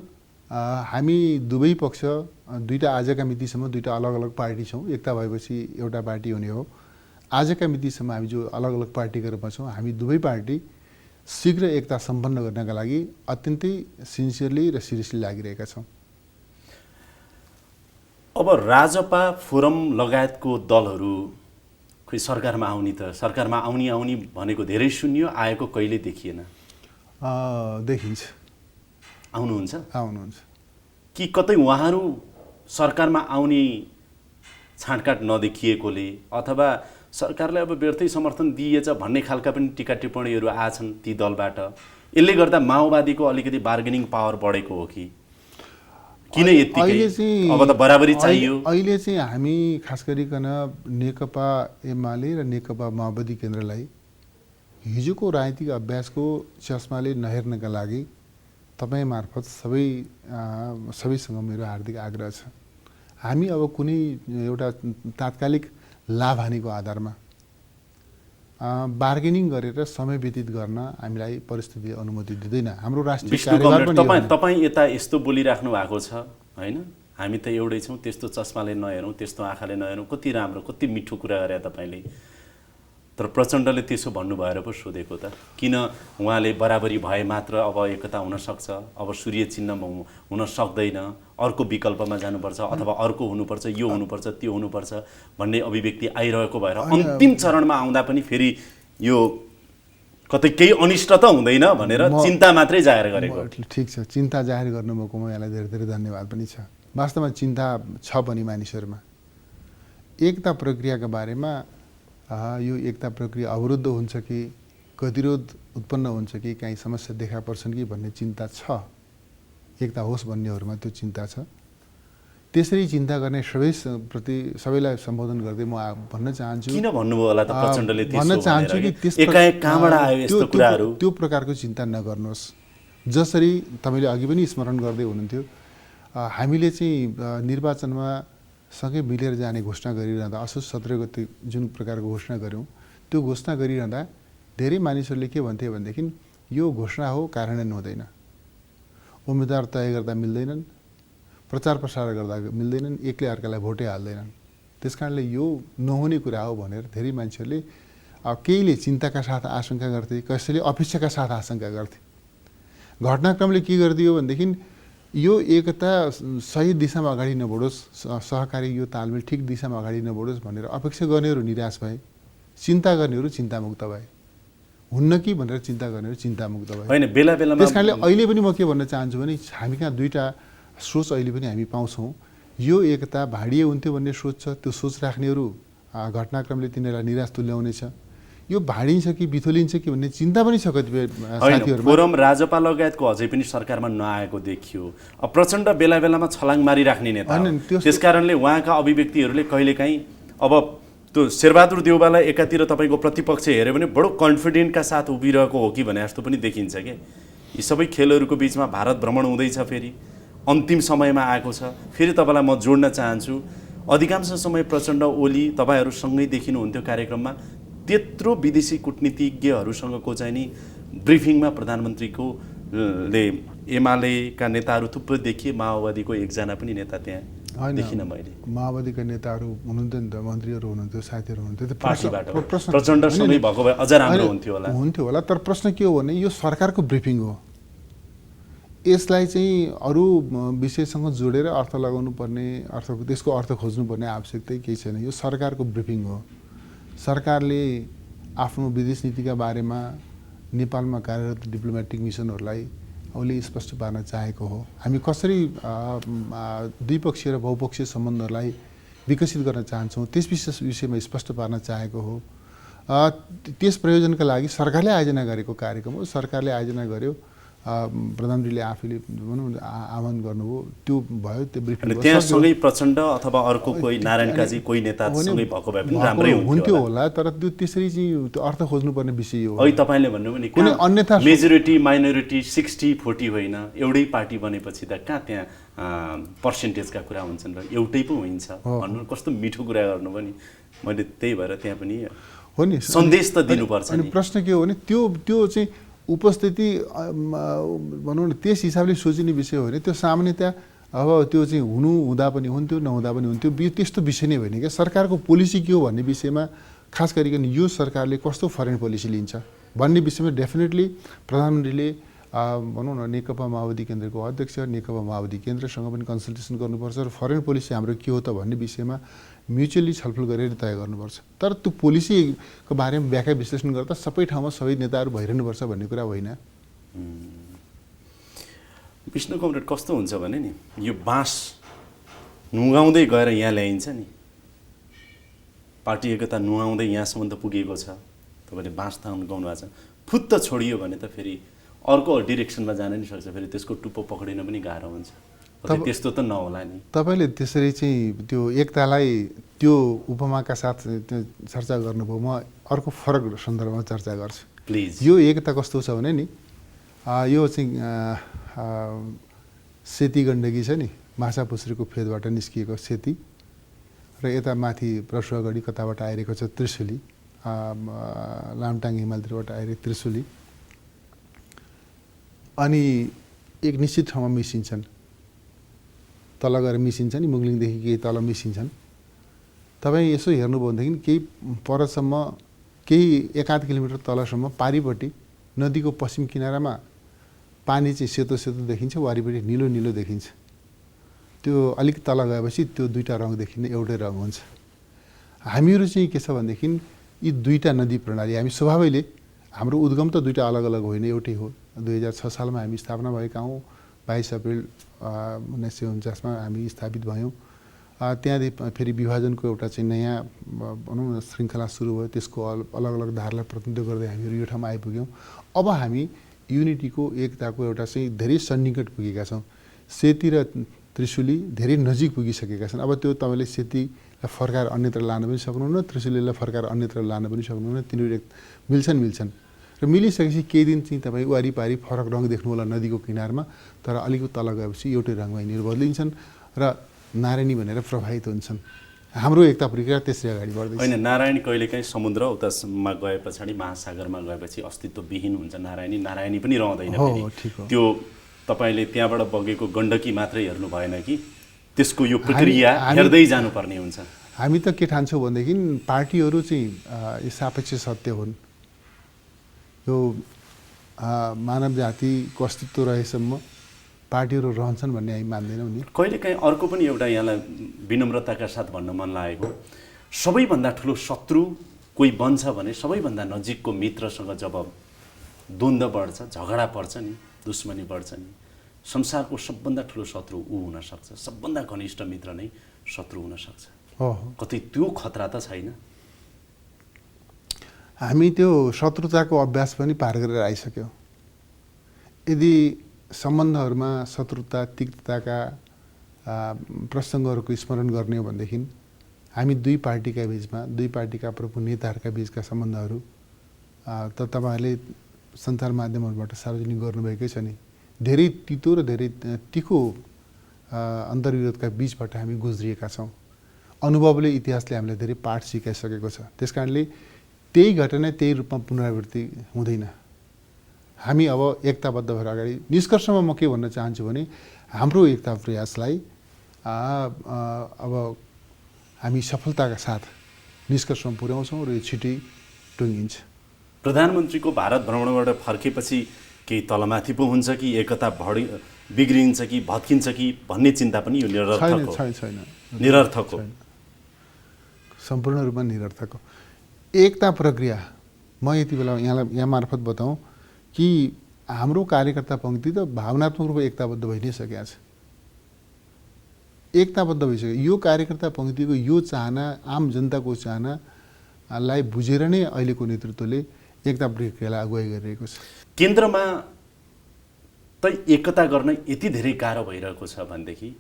हामी दुवै पक्ष दुईटा आजका मितिसम्म दुईटा अलग अलग पार्टी छौँ। एकता भएपछि एउटा पार्टी हुने हो। आजका मितिसम्म हामी जो अलग अलग पार्टीका रूपमा छौँ, हामी दुवै पार्टी शीघ्र एकता सम्पन्न गर्नका लागि अत्यन्तै सिन्सियरली र सिरियसली लागिरहेका छौँ। अब राजपा फोरम लगायतको दलहरू खोइ सरकारमा आउने त सरकारमा आउने भनेको धेरै सुनियो, आएको कहिले देखिएन। देखिन्छ, आउनुहुन्छ कि कतै उहाँहरू सरकारमा आउने छाँटकाट नदेखिएकोले अथवा सरकारले अब व्यर्थै समर्थन दिएछ भन्ने खालका पनि टिका टिप्पणीहरू आछन् ती दलबाट। यसले गर्दा माओवादीको अलिकति बार्गेनिङ पावर बढेको हो कि किन यतिकै? अब त बराबरी चाहियो। अहिले चाहिँ हामी खास गरिकन नेकपा एमाले र नेकपा माओवादी केन्द्रलाई हिजोको राजनीतिक अभ्यासको चस्माले नहेर्नका लागि तपाईँ मार्फत सबैसँग मेरो हार्दिक आग्रह छ। हामी अब कुनै एउटा तात्कालिक लाभ हानिको आधारमा बार्गेनिङ गरेर समय व्यतीत गर्न हामीलाई परिस्थिति अनुमति दिँदैन। हाम्रो राष्ट्रिय कार्यभार पनि तपाईँ यता यस्तो बोलिराख्नु भएको छ होइन, हामी त एउटै छौँ, त्यस्तो चस्माले नहेरौँ, त्यस्तो आँखाले नहेरौँ। कति राम्रो, कति मिठो कुरा गरे तपाईँले। तर प्रचण्डले त्यसो भन्नु भएर पो सोधेको त, किन उहाँले बराबरी भए मात्र अब एकता हुनसक्छ, अब सूर्य चिन्ह हुन सक्दैन, अर्को विकल्पमा जानुपर्छ अथवा अर्को हुनुपर्छ, यो हुनुपर्छ, त्यो हुनुपर्छ भन्ने अभिव्यक्ति आइरहेको भएर अन्तिम चरणमा आउँदा पनि फेरि यो कतै केही अनिष्ट त हुँदैन भनेर चिन्ता मात्रै जाहेर गरेको। ठिक छ, चिन्ता जाहेर गर्नुभएकोमा यहाँलाई धेरै धेरै धन्यवाद पनि छ। वास्तवमा चिन्ता छ पनि मानिसहरूमा। एकता प्रक्रियाका बारेमा यो एकता प्रक्रिया अवरुद्ध हुन्छ कि गतिरोध उत्पन्न हुन्छ कि कहीँ समस्या देखा पर्छन् कि भन्ने चिन्ता छ। एकता होस् भन्नेहरूमा त्यो चिन्ता छ। त्यसरी चिन्ता गर्ने सबैलाई सम्बोधन गर्दै म भन्न चाहन्छु किन भन्नुभयो होला त प्रचण्डले त्यसो भन्न चाहन्छु कि एकाएक कहाँबाट आयो यस्तो कुराहरू त्यो प्रकारको चिन्ता नगर्नुहोस्। जसरी तपाईँले अघि पनि स्मरण गर्दै हुनुहुन्थ्यो, हामीले चाहिँ निर्वाचनमा सँगै मिलेर जाने घोषणा गरिरहँदा असोज 17 गते जुन प्रकारको घोषणा गऱ्यौँ, त्यो घोषणा गरिरहँदा धेरै मानिसहरूले के भन्थे भनेदेखि यो घोषणा हो, कार्यान्वयन हुँदैन, उम्मेदवार तय गर्दा मिल्दैनन्, प्रचार प्रसार गर्दा मिल्दैनन्, एकले अर्कालाई भोटै हाल्दैनन्, त्यसकारणले यो नहुने कुरा हो भनेर धेरै मान्छेहरूले केहीले चिन्ताका साथ आशंका गर्थे, कसैले अपेक्षाका साथ आशंका गर्थे। घटनाक्रमले के गरिदियो भनेदेखि यो एकता सही दिशामा अगाडि नबढोस्, सहकारी यो तालमेल ठिक दिशामा अगाडि नबढोस् भनेर अपेक्षा गर्नेहरू निराश भए, चिन्ता गर्नेहरू चिन्तामुक्त भए, हुन्न कि भनेर चिन्ता गर्नेहरू चिन्तामुक्त भए। होइन, बेला बेलामा त्यस कारणले अहिले पनि म के भन्न चाहन्छु भने हामी कहाँ दुईवटा सोच अहिले पनि हामी पाउँछौँ। यो एकता भाँडिए हुन्थ्यो भन्ने सोच छ, त्यो सोच राख्नेहरू घटनाक्रमले तिनीहरूलाई निराश तुल्याउनेछ। यो भाँडिन्छ कि बिथोलिन्छ कि भन्ने चिन्ता पनि छ कतिपय साथीहरूमा। फोरम राजपा लगायतको अझै पनि सरकारमा नआएको देखियो। अब प्रचण्ड बेला बेलामा छलाङ मारिराख्ने नेता हो, त्यस कारणले उहाँका अभिव्यक्तिहरूले कहिलेकाहीँ अब त्यो शेरबहादुर देउवालाई एकातिर तपाईँको प्रतिपक्ष हेऱ्यो भने बडो कन्फिडेन्टका साथ उभिरहेको हो कि भने जस्तो पनि देखिन्छ कि यी सबै खेलहरूको बिचमा भारत भ्रमण हुँदैछ, फेरि अन्तिम समयमा आएको छ। फेरि तपाईँलाई म जोड्न चाहन्छु, अधिकांश समय प्रचण्ड ओली तपाईँहरूसँगै देखिनुहुन्थ्यो कार्यक्रममा, त्यत्रो विदेशी कूटनीतिज्ञहरूसँगको चाहिँ नि ब्रिफिङमा प्रधानमन्त्रीको ले एमालेका नेताहरू थुप्रै देखिए, माओवादीको एकजना पनि नेता त्यहाँ देखिन मैले। माओवादीका नेताहरू हुनुहुन्थ्यो नि त, मन्त्रीहरू हुनुहुन्थ्यो, साथीहरू हुनुहुन्थ्यो, पार्टीबाट प्रचण्डसँगै भएको भए अझ राम्रो हुन्थ्यो होला। तर प्रश्न के हो भने यो सरकारको ब्रिफिङ हो, यसलाई चाहिँ अरू विषयसँग जोडेर अर्थ लगाउनु पर्ने, त्यसको अर्थ खोज्नुपर्ने आवश्यकता केही छैन। यो सरकारको ब्रिफिङ हो। सरकारले आफ्नो विदेश नीतिका बारेमा नेपालमा कार्यरत डिप्लोमेटिक मिसनहरूलाई उसले स्पष्ट पार्न चाहेको हो। हामी कसरी द्विपक्षीय र बहुपक्षीय सम्बन्धहरूलाई विकसित गर्न चाहन्छौँ त्यस विषयमा स्पष्ट पार्न चाहेको हो। त्यस प्रयोजनका लागि सरकारले आयोजना गरेको कार्यक्रम हो। सरकारले आयोजना गर्यो, प्रधानमन्त्रीले आफैले भनौँ आह्वान गर्नुभयो, त्यो भयो, त्यो ब्रिफिङ भयो। त्यहाँसँगै प्रचण्ड अथवा अर्को कोही नारायण काजी कोही नेतासँगै भएको भए पनि राम्रै हुन्थ्यो होला। तर त्यो त्यसरी चाहिँ त्यो अर्थ खोज्नुपर्ने विषय हो। अहिले तपाईँले भन्नुभयो नि कुनै अन्यथा मेजोरिटी माइनोरिटी 60-40 होइन, एउटै पार्टी बनेपछि त कहाँ त्यहाँ पर्सेन्टेजका कुरा हुन्छन् र एउटै पो हुन्छ भन्नु कस्तो मिठो कुरा गर्नुभयो नि। मैले त्यही भएर त्यहाँ पनि हो नि सन्देश त दिनुपर्छ नि। अनि प्रश्न के हो भने त्यो चाहिँ उपस्थिति भनौँ न त्यस हिसाबले सोचिने विषय हो भने त्यो सामान्यतया अब त्यो चाहिँ हुँदा पनि हुन्थ्यो, नहुँदा पनि हुन्थ्यो, त्यस्तो विषय नै होइन क्या। सरकारको पोलिसी के हो भन्ने विषयमा खास गरिकन यो सरकारले कस्तो फरेन पोलिसी लिन्छ भन्ने विषयमा डेफिनेटली प्रधानमन्त्रीले भनौँ न नेकपा माओवादी केन्द्रको अध्यक्ष, नेकपा माओवादी केन्द्रसँग पनि कन्सल्टेसन गर्नुपर्छ र फरेन पोलिसी हाम्रो के हो त भन्ने विषयमा म्युचुअली छलफल गरेर तय गर्नुपर्छ। तर त्यो पोलिसीको बारेमा व्याख्या विश्लेषण गर्दा सबै ठाउँमा सबै नेताहरू भइरहनुपर्छ भन्ने कुरा होइन। विष्णु कमरेड कस्तो हुन्छ भने नि यो बाँस नुहाउँदै गएर यहाँ ल्याइन्छ नि, पार्टी एकता नुहाउँदै यहाँसम्म त पुगेको छ, तपाईँले बाँस त नुहाउनु भएको छ, फुत्त छोडियो भने त फेरि अर्को डिरेक्सनमा जान नि सक्छ, फेरि त्यसको टुप्पो पक्रिन पनि गाह्रो हुन्छ। त्यस्तो त नहोला नि। तपाईँले त्यसरी चाहिँ त्यो एकतालाई त्यो उपमाका साथ चर्चा गर्नुभयो, म अर्को फरक सन्दर्भमा चर्चा गर्छु प्लिज। यो एकता कस्तो छ भने नि यो चाहिँ सेती गण्डकी छ नि, माछापुछ्रेको फेदबाट निस्किएको सेती र यता माथि प्रसुवागढी कताबाट आइरहेको छ त्रिशुली, लामटाङ हिमालतिरबाट आइरहेको त्रिशुली, अनि एक निश्चित ठाउँमा मिसिन्छन्, तल गएर मिसिन्छ नि, मुगलिङदेखि केही तल मिसिन्छन्। तपाईँ यसो हेर्नुभयो भनेदेखि केही परसम्म केही 1-8 किलोमिटर तलसम्म पारिपट्टि नदीको पश्चिम किनारामा पानी चाहिँ सेतो सेतो देखिन्छ, वारिपट्टि निलो निलो देखिन्छ। त्यो अलिक तल गएपछि त्यो दुईवटा रङ देखिने एउटै रङ हुन्छ। हामीहरू चाहिँ के छ भनेदेखि यी दुईवटा नदी प्रणाली हामी स्वभावैले, हाम्रो उद्गम त दुईवटा अलग अलग होइन, एउटै हो। 2006 सालमा हामी स्थापना भएका हौँ, 22 अप्रिल 1949मा हामी स्थापित भयौँ। त्यहाँदेखि फेरि विभाजनको एउटा चाहिँ नयाँ भनौँ न श्रृङ्खला सुरु भयो, त्यसको अलग अलग धारलाई प्रतिनिधित्व गर्दै हामीहरू यो ठाउँमा आइपुग्यौँ। अब हामी युनिटीको एकताको एउटा चाहिँ धेरै सन्निकट पुगेका छौँ। सेती र त्रिशुली धेरै नजिक पुगिसकेका छन्। अब त्यो तपाईँले सेतीलाई फर्काएर अन्यत्र लान पनि सक्नुहुन्न, त्रिशुलीलाई फर्काएर अन्यत्र लान पनि सक्नुहुन्न। तिनीहरू एक मिल्छन् र मिलिसकेपछि केही दिन चाहिँ तपाईँ वारिपारि फरक रङ देख्नु होला नदीको किनारमा, तर अलिकति तल गएपछि एउटै रङमा यिनीहरू बदलिन्छन् र नारायणी भनेर प्रभावित हुन्छन्। हाम्रो एकता प्रक्रिया त्यसरी अगाडि बढ्दैछ। होइन, नारायणी कहिलेकाहीँ समुद्र उतामा गए पछाडि महासागरमा गएपछि अस्तित्वविहीन हुन्छ नारायणी पनि रहँदैन। त्यो तपाईँले त्यहाँबाट बगेको गण्डकी मात्रै हेर्नु भएन कि त्यसको यो प्रक्रिया हेर्दै जानुपर्ने हुन्छ। हामी त के ठान्छौँ भनेदेखि पार्टीहरू चाहिँ यो सापेक्ष सत्य हुन्। यो मानव जातिको अस्तित्व रहेसम्म पार्टीहरू रहन्छन् भन्ने हामी मान्दैनौँ नि। कहिलेकाहीँ अर्को पनि एउटा यहाँलाई विनम्रताका साथ भन्न मन लागेको, सबैभन्दा ठुलो शत्रु कोही बन्छ भने सबैभन्दा नजिकको मित्रसँग जब द्वन्द्व बढ्छ, झगडा पर्छ नि, दुश्मनी बढ्छ नि, संसारको सबभन्दा ठुलो शत्रु ऊ हुनसक्छ। सबभन्दा घनिष्ठ मित्र नै शत्रु हुनसक्छ। कतै त्यो खतरा त छैन? हामी त्यो शत्रुताको अभ्यास पनि पार गरेर आइसक्यौँ। यदि सम्बन्धहरूमा शत्रुता तिक्तताका प्रसङ्गहरूको स्मरण गर्ने हो भनेदेखि हामी दुई पार्टीका बिचमा, दुई पार्टीका प्रमुख नेताहरूका बिचका सम्बन्धहरू त तपाईँहरूले सञ्चार माध्यमहरूबाट सार्वजनिक गर्नुभएकै छ नि। धेरै तितो र धेरै तिखो अन्तर्विरोधका बिचबाट हामी गुज्रिएका छौँ। अनुभवले, इतिहासले हामीलाई धेरै पाठ सिकाइसकेको छ। त्यस कारणले त्यही घटना त्यही रूपमा पुनरावृत्ति हुँदैन। हामी अब एकताबद्ध भएर अगाडि निष्कर्षमा म के भन्न चाहन्छु भने हाम्रो एकता प्रयासलाई अब हामी सफलताका साथ निष्कर्षमा पुर्याउँछौँ र यो छिटै टुङ्गिन्छ। प्रधानमन्त्रीको भारत भ्रमणबाट फर्केपछि केही तलमाथि पो हुन्छ कि एकता बिग्रिन्छ कि भत्किन्छ कि भन्ने चिन्ता पनि यो निरर्थक हो। सम्पूर्ण रूपमा निरर्थक हो। एकता प्रक्रिया म यति बेला यहाँ मार्फत बताउँ कि हाम्रो कार्यकर्ता पङ्क्ति त भावनात्मक रूपमा एकताबद्ध भइ नै सकेको छ। एकताबद्ध भइसक्यो। यो कार्यकर्ता पङ्क्तिको यो चाहना, आम जनताको चाहनालाई बुझेर नै अहिलेको नेतृत्वले एकता प्रक्रियालाई अगुवाई गरिरहेको छ। केन्द्रमा त एकता गर्न यति धेरै गाह्रो भइरहेको छ भनेदेखि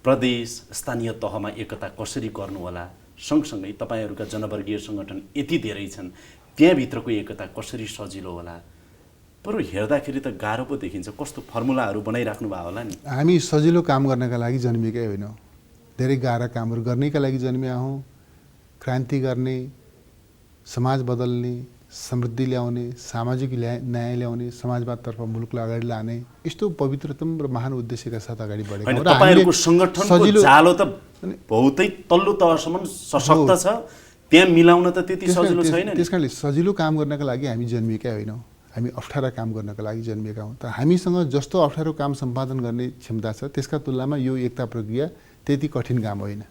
प्रदेश, स्थानीय तहमा एकता कसरी गर्नु होला? सँगसँगै तपाईँहरूका जनवर्गीय सङ्गठन यति धेरै छन्, त्यहाँभित्रको एकता कसरी सजिलो होला? बरु हेर्दाखेरि त गाह्रो पो देखिन्छ। कस्तो फर्मुलाहरू बनाइराख्नु भयो होला नि? हामी सजिलो काम गर्नका लागि जन्मिएकै होइनौँ। धेरै गाह्रा कामहरू गर्नैका लागि जन्मिया हौँ। क्रान्ति गर्ने, समाज बदल्ने, समृद्धि ल्याउने, सामाजिक न्याय ल्याउने, समाजवादतर्फ मुलुकलाई अगाडि लाने, यस्तो पवित्रतम र महान उद्देश्यका साथ अगाडि बढेका छौँ। तपाईँहरूको सङ्गठनको जालो त बहुतै तल्लो तहसम्म सशक्त छ, त्यहाँ मिलाउन त त्यति सजिलो छैन। त्यसकारणले सजिलो काम गर्नका लागि हामी जन्मिएकै होइनौँ। हामी अप्ठ्यारा काम गर्नका लागि जन्मिएका हौँ। तर हामीसँग जस्तो अप्ठ्यारो काम सम्पादन गर्ने क्षमता छ त्यसका तुलनामा यो एकता प्रक्रिया त्यति कठिन काम होइन।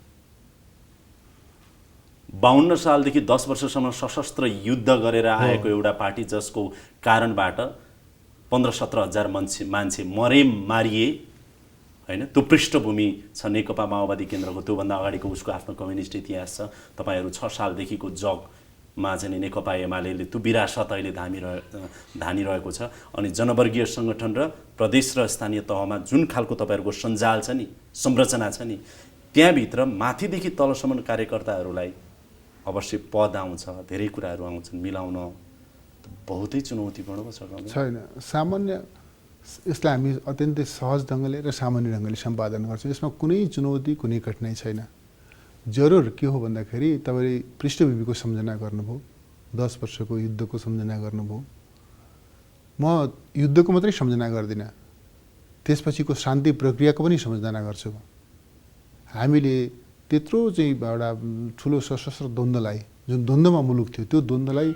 52 सालदेखि 10 वर्षसम्म सशस्त्र युद्ध गरेर आएको एउटा पार्टी जसको कारणबाट 15-17 हजार मान्छे मारिए होइन, त्यो पृष्ठभूमि छ नेकपा माओवादी केन्द्रको। त्योभन्दा अगाडिको उसको आफ्नो कम्युनिस्ट इतिहास छ। तपाईँहरू 6 सालदेखिको जगमा चाहिँ नेकपा एमाले त्यो विरासत अहिले धानिरहेको छ। अनि जनवर्गीय सङ्गठन र प्रदेश र स्थानीय तहमा जुन खालको तपाईँहरूको सञ्जाल छ नि, संरचना छ नि, त्यहाँभित्र माथिदेखि तलसम्म कार्यकर्ताहरूलाई अवश्य पद आउँछ, धेरै कुराहरू आउँछन्, मिलाउन बहुतै चुनौतीपूर्ण छ। छैन, सामान्य यसलाई हामी अत्यन्तै सहज ढङ्गले र सामान्य ढङ्गले सम्पादन गर्छौँ। यसमा कुनै चुनौती, कुनै कठिनाइ छैन। जरुर के हो भन्दाखेरि तपाईँले पृष्ठभूमिको सम्झना गर्नुभयो, 10 वर्षको युद्धको सम्झना गर्नुभयो। म युद्धको मात्रै सम्झना गर्दिनँ, त्यसपछिको शान्ति प्रक्रियाको पनि सम्झना गर्छु। हामीले त्यत्रो चाहिँ एउटा ठुलो सशस्त्र द्वन्द्वलाई, जुन द्वन्द्वमा मुलुक थियो, त्यो द्वन्द्वलाई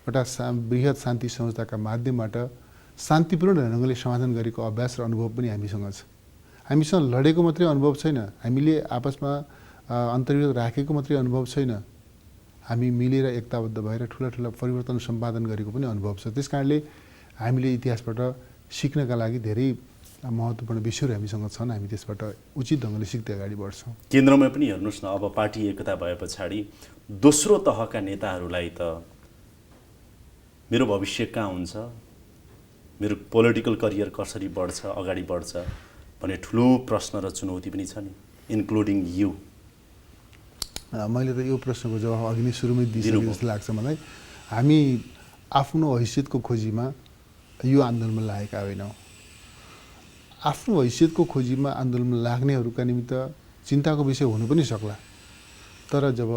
एउटा बृहत शान्ति संस्थाका माध्यमबाट शान्तिपूर्ण ढङ्गले समाधान गरेको अभ्यास र अनुभव पनि हामीसँग छ। हामीसँग लडेको मात्रै अनुभव छैन, हामीले आपसमा अन्तर्विरोध राखेको मात्रै अनुभव छैन, हामी मिलेर एकताबद्ध भएर ठुला ठुला परिवर्तन सम्पादन गरेको पनि अनुभव छ। त्यस कारणले हामीले इतिहासबाट सिक्नका लागि धेरै महत्त्वपूर्ण विषयहरू हामीसँग छन्। हामी त्यसबाट उचित ढङ्गले सिक्दै अगाडि बढ्छौँ। केन्द्रमा पनि हेर्नुहोस् न, अब पार्टी एकता भए पछाडि दोस्रो तहका नेताहरूलाई त मेरो भविष्य कहाँ हुन्छ, मेरो पोलिटिकल करियर कसरी बढ्छ, अगाडि बढ्छ, भने ठुलो प्रश्न र चुनौती पनि छ नि, इन्क्लुडिङ यु। मैले त यो प्रश्नको जवाफ अघि नै सुरुमै दिइसकेँ जस्तो लाग्छ मलाई। हामी आफ्नो हैसियतको खोजीमा यो आन्दोलनमा लागेका होइनौँ। आफ्नो हैसियतको खोजीमा आन्दोलनमा लाग्नेहरूका निमित्त चिन्ताको विषय हुनु पनि सक्ला, तर जब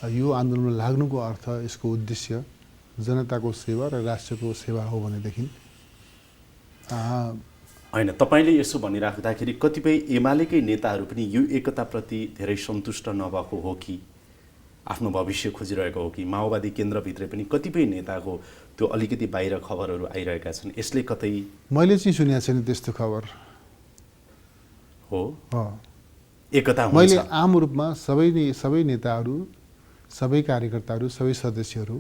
यो आन्दोलनमा लाग्नुको अर्थ, यसको उद्देश्य जनताको सेवा र राष्ट्रको सेवा हो भनेदेखि होइन, तपाईँले यसो भनिराख्दाखेरि कतिपय एमालेकै नेताहरू पनि यो एकताप्रति धेरै सन्तुष्ट नभएको हो कि आफ्नो भविष्य खोजिरहेको हो कि माओवादी केन्द्रभित्रै पनि कतिपय नेताको त्यो अलिकति बाहिर खबरहरू आइरहेका छन्, यसले कतै? मैले चाहिँ सुनेको छैन त्यस्तो खबर। हो, एकता हुन्छ। मैले आम रूपमा सबै नेताहरू, सबै कार्यकर्ताहरू, सबै सदस्यहरू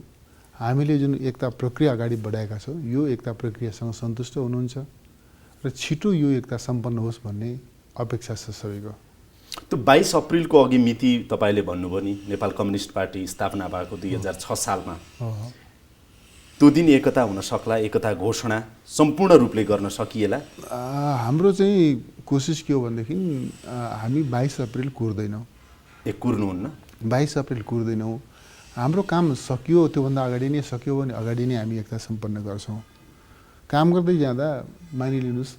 हामीले जुन एकता प्रक्रिया अगाडि बढाएका छौँ, यो एकता प्रक्रियासँग सन्तुष्ट हुनुहुन्छ र छिटो यो एकता सम्पन्न होस् भन्ने अपेक्षा छ सबैको। त्यो 22 अप्रिलको अघि मिति तपाईँले भन्नुभयो नि, नेपाल कम्युनिस्ट पार्टी स्थापना भएको 2006 सालमा, त्यो दिन एकता हुन सक्ला, एकता घोषणा सम्पूर्ण रूपले गर्न सकिएला? हाम्रो चाहिँ कोसिस के हो भनेदेखि हामी 22 अप्रिल कुर्दैनौँ। कुर्नुहुन्न? 22 अप्रिल कुर्दैनौँ। हाम्रो काम सकियो, त्योभन्दा अगाडि नै सकियो भने अगाडि नै हामी एकता सम्पन्न गर्छौँ। काम गर्दै जाँदा मानिलिनुहोस्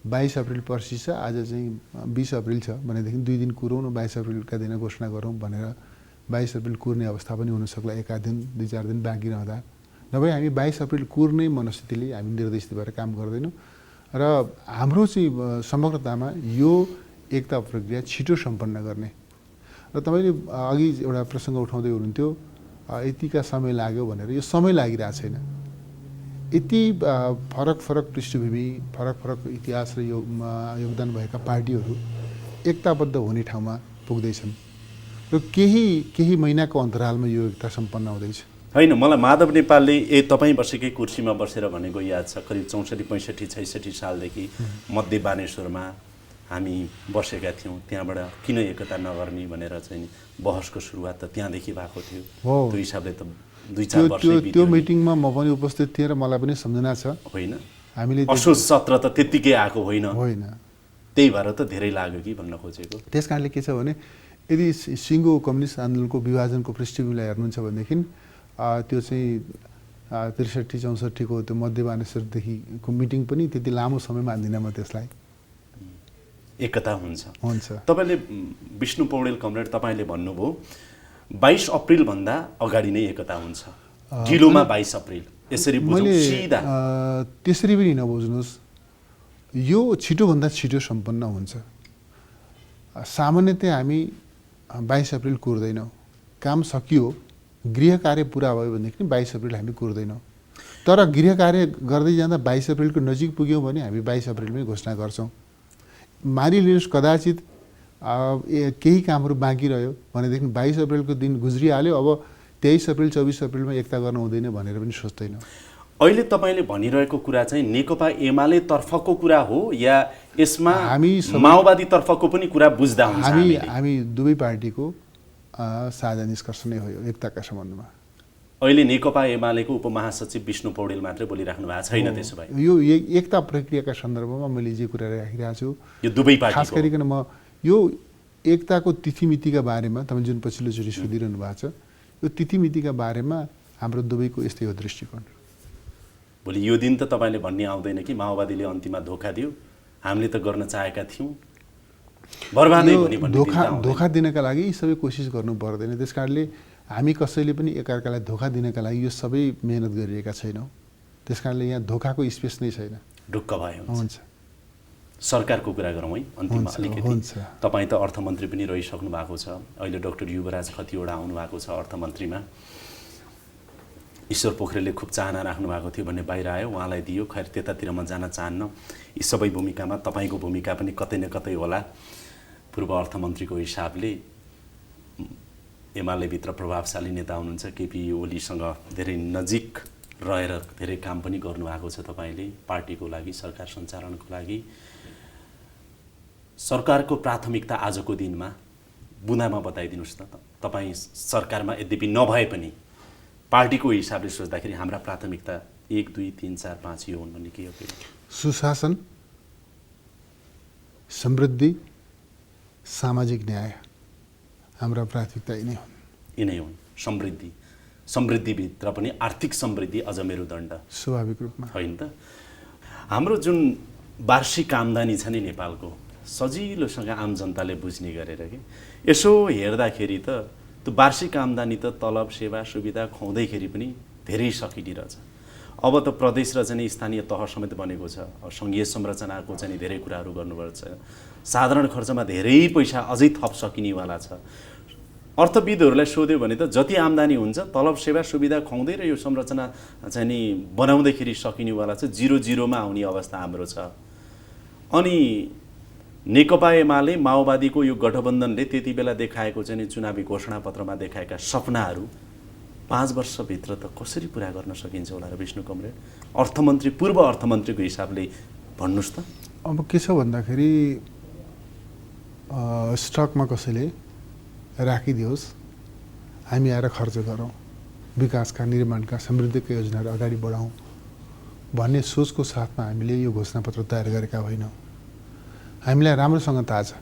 22 अप्रिल पर्सि छ, आज चाहिँ 20 अप्रिल छ भनेदेखि 2 दिन कुरौँ न, 22 अप्रिलका दिन घोषणा गरौँ भनेर 22 अप्रिल कुर्ने अवस्था पनि हुनसक्ला, 1 दिन 2-4 दिन बाँकी रहँदा। नभए हामी 22 अप्रिल कुर्ने मनस्थितिले हामी निर्देशित भएर काम गर्दैनौँ र हाम्रो चाहिँ समग्रतामा यो एकता प्रक्रिया छिटो सम्पन्न गर्ने। र तपाईँले अघि एउटा प्रसङ्ग उठाउँदै हुनुहुन्थ्यो, यतिका समय लाग्यो भनेर। यो समय लागिरहेको छैन। यति फरक फरक पृष्ठभूमि, फरक फरक इतिहास र योगदान भएका पार्टीहरू एकताबद्ध हुने ठाउँमा पुग्दैछन् र केही महिनाको अन्तरालमा यो एकता सम्पन्न हुँदैछ। होइन, मलाई माधव नेपालले तपाईँ बसेकै कुर्सीमा बसेर भनेको याद छ, करिब 64, 65, 66 सालदेखि मध्य बानेश्वरमा हामी बसेका थियौँ। त्यहाँबाट किन एकता नगर्ने भनेर चाहिँ बहसको सुरुवात त त्यहाँदेखि भएको थियो। त्यो हिसाबले त 2-4 वर्ष त्यो मिटिङमा म पनि उपस्थित थिएँ र मलाई पनि सम्झना छ। होइन, हामीले असोज सत्र त त्यत्तिकै आएको होइन, त्यही भएर त धेरै लाग्यो कि भन्न खोजेको। त्यस कारणले के छ भने, यदि सिङ्गो कम्युनिस्ट आन्दोलनको विभाजनको पृष्ठभूमिलाई हेर्नुहुन्छ भनेदेखि त्यो चाहिँ 63-64 त्यो मध्य बानेश्वरदेखिको मिटिङ पनि त्यति लामो समय मान्दिनँ म त्यसलाई। एकता हुन्छ। तपाईँले विष्णु पौडेल कमरेड तपाईँले भन्नुभयो 22 अप्रिलभन्दा अगाडि नै एकता हुन्छ, ढिलोमा 22 अप्रिल, यसरी बुझौँ सिधा? त्यसरी पनि नबुझ्नुहोस्, यो छिटोभन्दा छिटो सम्पन्न हुन्छ। सामान्यतया हामी 22 अप्रिल कुर्दैनौँ। काम सकियो, गृह कार्य पुरा भयो भनेदेखि 22 अप्रिल हामी कुर्दैनौँ। तर गृह कार्य गर्दै जाँदा 22 अप्रिलको नजिक पुग्यौँ भने हामी 22 अप्रिलमै घोषणा गर्छौँ। मानिलिनुहोस् कदाचित केही कामहरू बाँकी रह्यो भनेदेखि 22 अप्रिलको दिन गुज्रिहाल्यो, अब 23 अप्रिल 24 अप्रिलमा एकता गर्न हुँदैन भनेर पनि सोच्दैनौँ। अहिले तपाईँले भनिरहेको कुरा चाहिँ नेकपा एमाले तर्फको कुरा हो या यसमा माओवादी तर्फको पनि कुरा बुझ्दा हुन्छ? हामी दुवै पार्टीको साझा निष्कर्ष नै हो यो एकताका सम्बन्धमा। अहिले नेकपा एमालेको उपमहासचिव विष्णु पौडेल मात्रै बोलिराख्नु भएको छैन? त्यसो भए यो एकता प्रक्रियाका सन्दर्भमा मैले जे कुरा राखिरहेको छु, यो दुवै पार्टी, खास गरिकन म यो एकताको तिथिमितिका बारेमा तपाईँ जुन पछिल्लोचोटि सोधिरहनु भएको छ, यो तिथिमितिका बारेमा हाम्रो दुवैको यस्तै हो दृष्टिकोण। भोलि यो दिन त तपाईँले भन्ने आउँदैन कि माओवादीले अन्तिममा धोका दियो, हामीले त गर्न चाहेका थियौँ, बर्बादै धोका दिनका लागि यी सबै कोसिस गर्नु पर्दैन। त्यस कारणले हामी कसैले पनि एकअर्कालाई धोका दिनका लागि यो सबै मेहनत गरिरहेका छैनौँ। त्यस कारणले यहाँ धोकाको स्पेस नै छैन। ढुक्क भयो। हुन्छ, सरकारको कुरा गरौँ है अन्तिममा अलिकति। तपाईँ त अर्थमन्त्री पनि रहिसक्नु भएको छ, अहिले डाक्टर युवराज खतिवडा आउनु भएको छ अर्थमन्त्रीमा। ईश्वर पोखरेलले खुब चाहना राख्नु भएको थियो भन्ने बाहिर आयो, उहाँलाई दियो। खैर त्यतातिर म जान चाहन्न। यी सबै भूमिकामा तपाईँको भूमिका पनि कतै न कतै होला। पूर्व अर्थमन्त्रीको हिसाबले एमालेभित्र प्रभावशाली नेता हुनुहुन्छ, केपी ओलीसँग धेरै नजिक रहेर धेरै काम पनि गर्नुभएको छ तपाईँले पार्टीको लागि, सरकार सञ्चालनको लागि। सरकारको प्राथमिकता आजको दिनमा बुँदामा बताइदिनुहोस् न त। तपाईँ सरकारमा यद्यपि नभए पनि पार्टीको हिसाबले सोच्दाखेरि हाम्रा प्राथमिकता 1, 2, 3, 4, 5 यो हुन् भन्ने के हो? सुशासन, समृद्धि, सामाजिक न्याय हाम्रा प्राथमिकता यिनै हुन्। यिनै हुन्। समृद्धिभित्र पनि आर्थिक समृद्धि अझ मेरुदण्ड स्वाभाविक रूपमा होइन त। हाम्रो जुन वार्षिक आम्दानी छ नि नेपालको, सजिलोसँग आम जनताले बुझ्ने गरेर कि यसो हेर्दाखेरि त त्यो वार्षिक आम्दानी त तलब सेवा सुविधा खुवाउँदैखेरि पनि धेरै सकिदिरहेछ। अब त प्रदेश र चाहिँ स्थानीय तह समेत बनेको छ। सङ्घीय संरचनाको चाहिँ धेरै कुराहरू गर्नुपर्छ। साधारण खर्चमा धेरै पैसा अझै थप सकिनेवाला छ। अर्थविदहरूलाई सोध्यो भने त जति आम्दानी हुन्छ तलब सेवा सुविधा खुवाउँदै र यो संरचना चाहिँ नि बनाउँदैखेरि सकिनेवाला छ, 0-0मा आउने अवस्था हाम्रो छ। अनि नेकपा एमाले माओवादीको यो गठबन्धनले त्यति बेला देखाएको चाहिँ नि चुनावी घोषणापत्रमा देखाएका सपनाहरू 5 वर्षभित्र त कसरी पुरा गर्न सकिन्छ होला र विष्णु कमरेड? अर्थमन्त्री, पूर्व अर्थमन्त्रीको हिसाबले भन्नुहोस् त। अब के छ भन्दाखेरि स्टकमा कसैले राखिदियोस्, हामी आएर खर्च गरौँ, विकासका, निर्माणका, समृद्धिका योजनाहरू अगाडि बढाउँ भन्ने सोचको साथमा हामीले यो घोषणापत्र तयार गरेका होइनौँ। हामीलाई राम्रोसँग थाहा छ,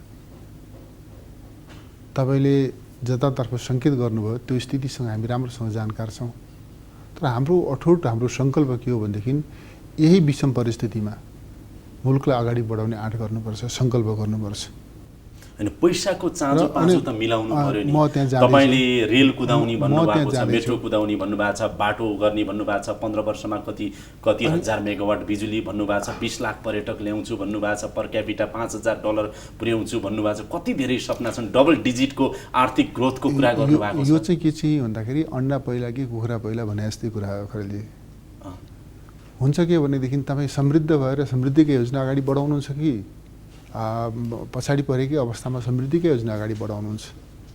तपाईँले जतातर्फ सङ्केत गर्नुभयो त्यो स्थितिसँग हामी राम्रोसँग जानकार छौँ। तर हाम्रो अठोट हाम्रो सङ्कल्प के हो भनेदेखि यही विषम परिस्थितिमा मुलुकलाई अगाडि बढाउने आँट गर्नुपर्छ, सङ्कल्प गर्नुपर्छ। होइन, पैसाको चाँजो पाँचो त मिलाउनु पर्यो नि। म त्यहाँ जाँदैछु। तपाईँले रेल कुदाउने भन्नुभएको छ, मेट्रो कुदाउने भन्नुभएको छ, बाटो गर्ने भन्नुभएको छ, 15 वर्षमा कति हजार मेगावाट बिजुली भन्नुभएको छ, 20 लाख पर्यटक ल्याउँछु भन्नुभएको छ, पर क्यापिटा $5,000 पुर्याउँछु भन्नुभएको छ। कति धेरै सपना छन्, डबल डिजिटको आर्थिक ग्रोथको कुरा गर्नुभएको छ। यो चाहिँ के चाहिँ भन्दाखेरि अन्डा पहिला कि कुखुरा पहिला भने जस्तै कुरा हो खरेलजी। हुन्छ के भनेदेखि तपाईँ समृद्ध भएर समृद्धिको योजना अगाडि बढाउनुहुन्छ कि पछाडि परेकै अवस्थामा समृद्धिकै योजना अगाडि बढाउनुहुन्छ?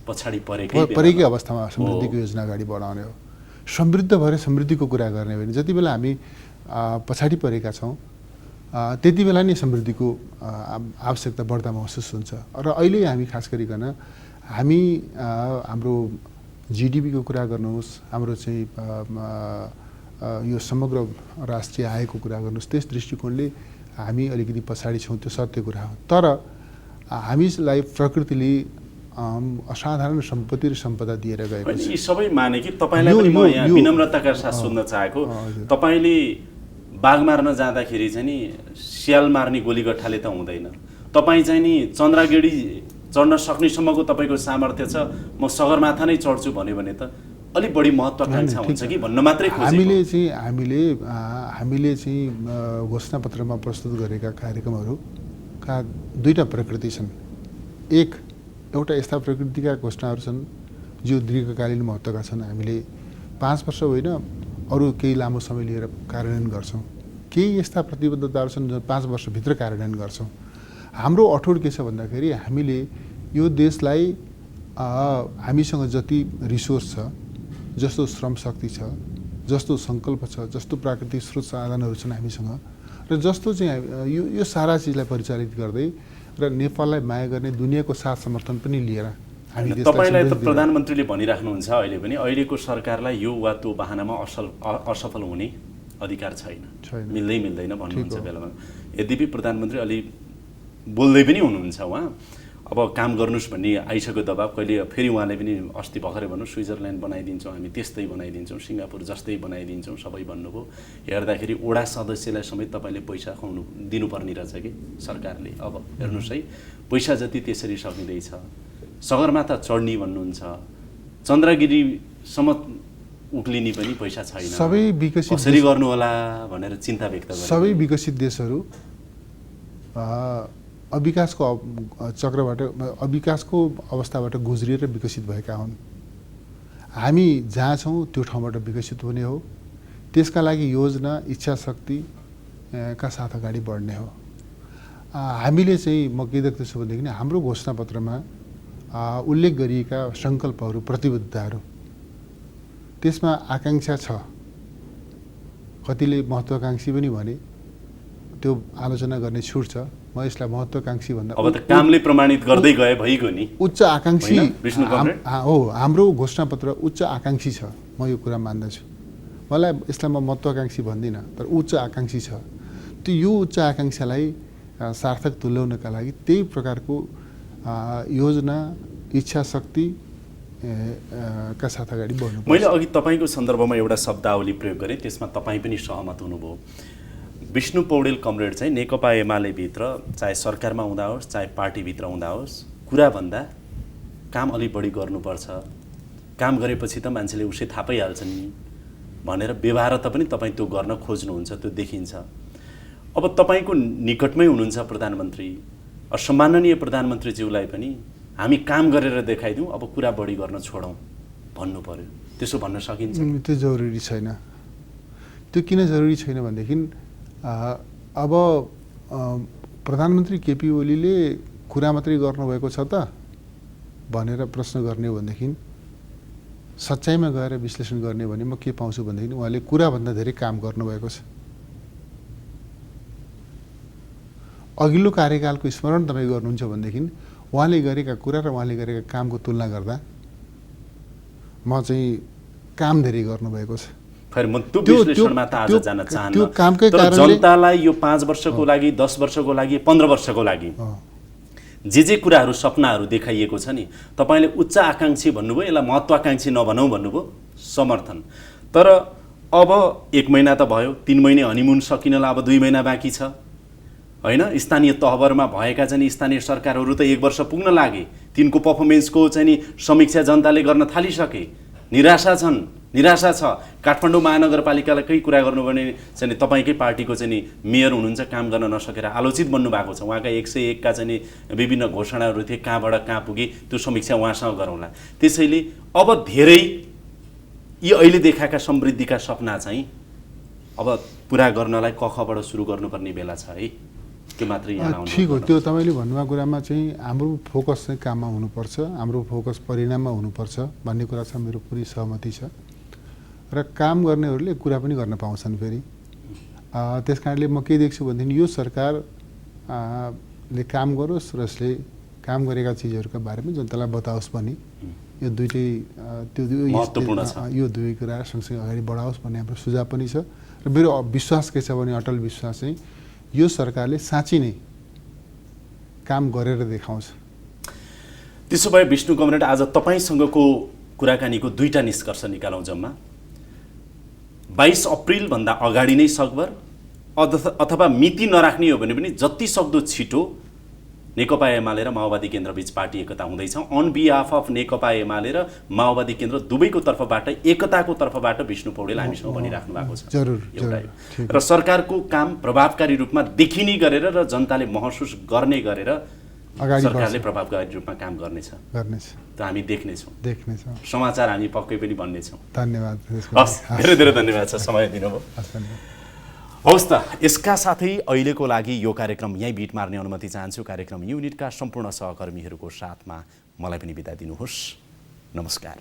पछाडि परेकै अवस्थामा समृद्धिको योजना अगाडि बढाउने हो। समृद्ध भएर समृद्धिको कुरा गर्ने हो भने जति बेला हामी पछाडि परेका छौँ त्यति बेला नै समृद्धिको आवश्यकता बढ्दा महसुस हुन्छ। र अहिले हामी खास गरिकन हामी हाम्रो जिडिपीको कुरा गर्नुहोस्, हाम्रो चाहिँ यो समग्र राष्ट्रिय आयको कुरा गर्नुहोस्, त्यस दृष्टिकोणले हामी अलिकति पछाडि छौँ, त्यो सत्य कुरा हो। तर हामीलाई प्रकृतिले असाधारण सम्पत्ति र सम्पदा दिएर गएको छ। यी सबै माने कि तपाईँलाई पनि म यहाँ विनम्रताका साथ सोध्न चाहेको, तपाईँले बाघ मार्न जाँदाखेरि चाहिँ नि स्याल मार्ने गोलीगट्ठाले त हुँदैन। तपाईँ चाहिँ नि चन्द्रगेडी चढ्न सक्नेसम्मको तपाईँको सामर्थ्य छ, म सगरमाथा नै चढ्छु भन्यो भने त अलिक बढी महत्त्वाकांक्षा हुन्छ कि भन्न मात्रै खोजेको। हामीले चाहिँ घोषणापत्रमा प्रस्तुत गरेका कार्यक्रमहरूका दुईटा प्रकृति छन्। एउटा यस्ता प्रकृतिका घोषणाहरू छन् जो दीर्घकालीन महत्त्वका छन्, हामीले 5 वर्ष होइन अरू केही लामो समय लिएर कार्यान्वयन गर्छौँ। केही यस्ता प्रतिबद्धताहरू छन् जो 5 वर्षभित्र कार्यान्वयन गर्छौँ। हाम्रो अठोट के छ भन्दाखेरि हामीले यो देशलाई हामीसँग जति रिसोर्स छ, जस्तो श्रम शक्ति छ, जस्तो सङ्कल्प छ, जस्तो प्राकृतिक स्रोत साधनहरू छन् हामीसँग, र जस्तो चाहिँ यो सारा चिजलाई परिचालित गर्दै र नेपाललाई माया गर्ने दुनियाँको साथ समर्थन पनि लिएर हामी तपाईँलाई त प्रधानमन्त्रीले भनिराख्नुहुन्छ अहिले पनि अहिलेको सरकारलाई यो वा त्यो बहानामा असफल हुने अधिकार छैन, मिल्दैन भन्नुहुन्छ बेलामा। यद्यपि प्रधानमन्त्री अलि बोल्दै पनि हुनुहुन्छ उहाँ, अब काम गर्नुहोस् भन्ने आइसक्यो दबाब। कहिले फेरि उहाँले पनि अस्ति भर्खरै भन्नु स्विजरल्यान्ड बनाइदिन्छौँ, हामी त्यस्तै बनाइदिन्छौँ, सिङ्गापुर जस्तै बनाइदिन्छौँ सबै भन्नुभयो। हेर्दाखेरि वडा सदस्यलाई समेत तपाईँले पैसा खुवाउनु दिनुपर्ने रहेछ कि सरकारले। अब हेर्नुहोस् है, पैसा जति त्यसरी सकिँदैछ, सगरमाथा चढ्ने भन्नुहुन्छ, चन्द्रगिरीसम्म उक्लिने पनि पैसा छैन। सबै विकसित कसरी गर्नु होला भनेर चिन्ता व्यक्त गर्नु। सबै विकसित देशहरू अविकासको चक्रबाट, अविकासको अवस्थाबाट गुज्रिएर विकसित भएका हुन्। हामी जहाँ छौँ त्यो ठाउँबाट विकसित हुने हो, त्यसका लागि योजना, इच्छा शक्ति का साथ अगाडि बढ्ने हो। हामीले चाहिँ म के देख्दछु भनेदेखि हाम्रो घोषणापत्रमा उल्लेख गरिएका सङ्कल्पहरू, प्रतिबद्धताहरू, त्यसमा आकाङ्क्षा छ। कतिले महत्त्वाकाङ्क्षी पनि भने त्यो आलोचना गर्ने छुट छ। म यसलाई महत्त्वाकाङ्क्षी भन्दा अब त कामले प्रमाणित गर्दै गए भइगयो नि। उच्च आकाङ्क्षी हो हाम्रो घोषणापत्र, उच्च आकाङ्क्षी छ, म यो कुरा मान्दछु। यसलाई म महत्त्वाकाङ्क्षी भन्दिनँ, तर उच्च आकाङ्क्षी छ। त्यो यो उच्च आकाङ्क्षालाई सार्थक तुल्याउनका लागि त्यही प्रकारको योजना इच्छा शक्ति का साथ अगाडि बढ्नु। मैले अघि तपाईँको सन्दर्भमा एउटा शब्दावली प्रयोग गरेँ, त्यसमा तपाईँ पनि सहमत हुनुभयो। विष्णु पौडेल कमरेड चाहिँ नेकपा एमाले भित्र चाहे सरकारमा हुँदा होस् चाहे पार्टीभित्र हुँदा होस् कुरा भन्दा काम अलि बढी गर्नुपर्छ, काम गरेपछि त मान्छेले उसै थाहा पाइहाल्छ नि भनेर व्यवहार त पनि तपाईँ त्यो गर्न खोज्नुहुन्छ, त्यो देखिन्छ। अब तपाईँको निकटमै हुनुहुन्छ प्रधानमन्त्री, सम्माननीय प्रधानमन्त्रीज्यूलाई पनि हामी काम गरेर देखाइदिउँ, अब कुरा बढी गर्न छोडौँ भन्नु पर्यो, त्यसो भन्न सकिन्छ? त्यो जरुरी छैन। त्यो किन जरुरी छैन भनेदेखि अब प्रधानमन्त्री केपी ओलीले कुरा मात्रै गर्नुभएको छ त भनेर प्रश्न गर्ने हो भनेदेखि, सच्चाइमा गएर विश्लेषण गर्ने भने म के पाउँछु भनेदेखि उहाँले कुराभन्दा धेरै काम गर्नुभएको छ। अघिल्लो कार्यकालको स्मरण तपाईँ गर्नुहुन्छ भनेदेखि उहाँले गरेका कुरा र उहाँले गरेका कामको तुलना गर्दा म चाहिँ काम धेरै गर्नुभएको छ। खैर म त्यो विश्लेषणमा त आज जान चाहन्न, तर जनतालाई यो 5 वर्षको लागि, 10 वर्षको लागि, 15 वर्षको लागि जे कुराहरू सपनाहरू देखाइएको छ नि, तपाईँले उच्च आकाङ्क्षी भन्नुभयो, यसलाई महत्त्वाकाङ्क्षी नभनौँ भन्नुभयो, समर्थन। तर अब 1 महिना त भयो, 3 महिने हनिमुन सकिनलाई अब 2 महिना बाँकी छ होइन। स्थानीय तहभरमा भएका चाहिँ स्थानीय सरकारहरू त 1 वर्ष पुग्न लागे, तिनको पर्फर्मेन्सको चाहिँ नि समीक्षा जनताले गर्न थालिसके। निराशा छ। काठमाडौँ महानगरपालिकालाई केही कुरा गर्नु भने चाहिँ तपाईँकै पार्टीको चाहिँ नि मेयर हुनुहुन्छ, काम गर्न नसकेर आलोचित बन्नुभएको छ। उहाँका 101 का चाहिँ विभिन्न घोषणाहरू थिए, कहाँबाट कहाँ पुगे त्यो समीक्षा उहाँसँग गरौँला। त्यसैले अब धेरै यी अहिले देखाएका समृद्धिका सपना चाहिँ अब पुरा गर्नलाई कखबाट सुरु गर्नुपर्ने बेला छ है, के मात्रै यहाँ ठिक हो। त्यो तपाईँले भन्नुभएको कुरामा चाहिँ हाम्रो फोकस चाहिँ काममा हुनुपर्छ, हाम्रो फोकस परिणाममा हुनुपर्छ भन्ने कुरा छ, मेरो पुरै सहमति छ। र काम गर्नेहरूले कुरा पनि गर्न पाउँछन् फेरि। त्यस कारणले म के देख्छु भनेदेखि यो सरकार ले काम गरोस् र यसले काम गरेका चिजहरूका बारेमा जनतालाई बताओस् पनि, यो दुईटै यो दुई कुरा सँगसँगै अगाडि बढाओस् भन्ने हाम्रो सुझाव पनि छ। र मेरो विश्वास के छ भने अटल विश्वास चाहिँ यो सरकारले साँच्चै नै काम गरेर देखाउँछ। त्यसो भए विष्णु कमरेड, आज तपाईँसँगको कुराकानीको 2टा निष्कर्ष निकालौँ जम्मा। 22 अप्रिलभन्दा अगाडि नै सकभर अथवा मिति नराख्ने हो भने पनि जति सक्दो छिटो नेकपा एमाले र माओवादी केन्द्र बीच पार्टी एकता हुँदैछ। अन बिहाफ अफ नेकपा एमाले र माओवादी केन्द्र दुवैको तर्फबाट एकताको तर्फबाट विष्णु पौडेल हामीसँग भनिराख्नु भएको छ। र सरकारको काम प्रभावकारी रूपमा देखिने गरेर र जनताले महसुस गर्ने गरेर सरकारले प्रभावकारी रूपमा काम गर्नेछ, त हामी देख्नेछौँ। समाचार हामी पक्कै पनि भन्नेछौँ। धन्यवाद। हस्, धेरै धेरै धन्यवाद छ समय दिनुभयो। हवस् त, यसका साथै अहिलेको लागि यो कार्यक्रम यहीँ बिट मार्ने अनुमति चाहन्छु। कार्यक्रम युनिटका सम्पूर्ण सहकर्मीहरूको साथमा मलाई पनि बिदा दिनुहोस्। नमस्कार।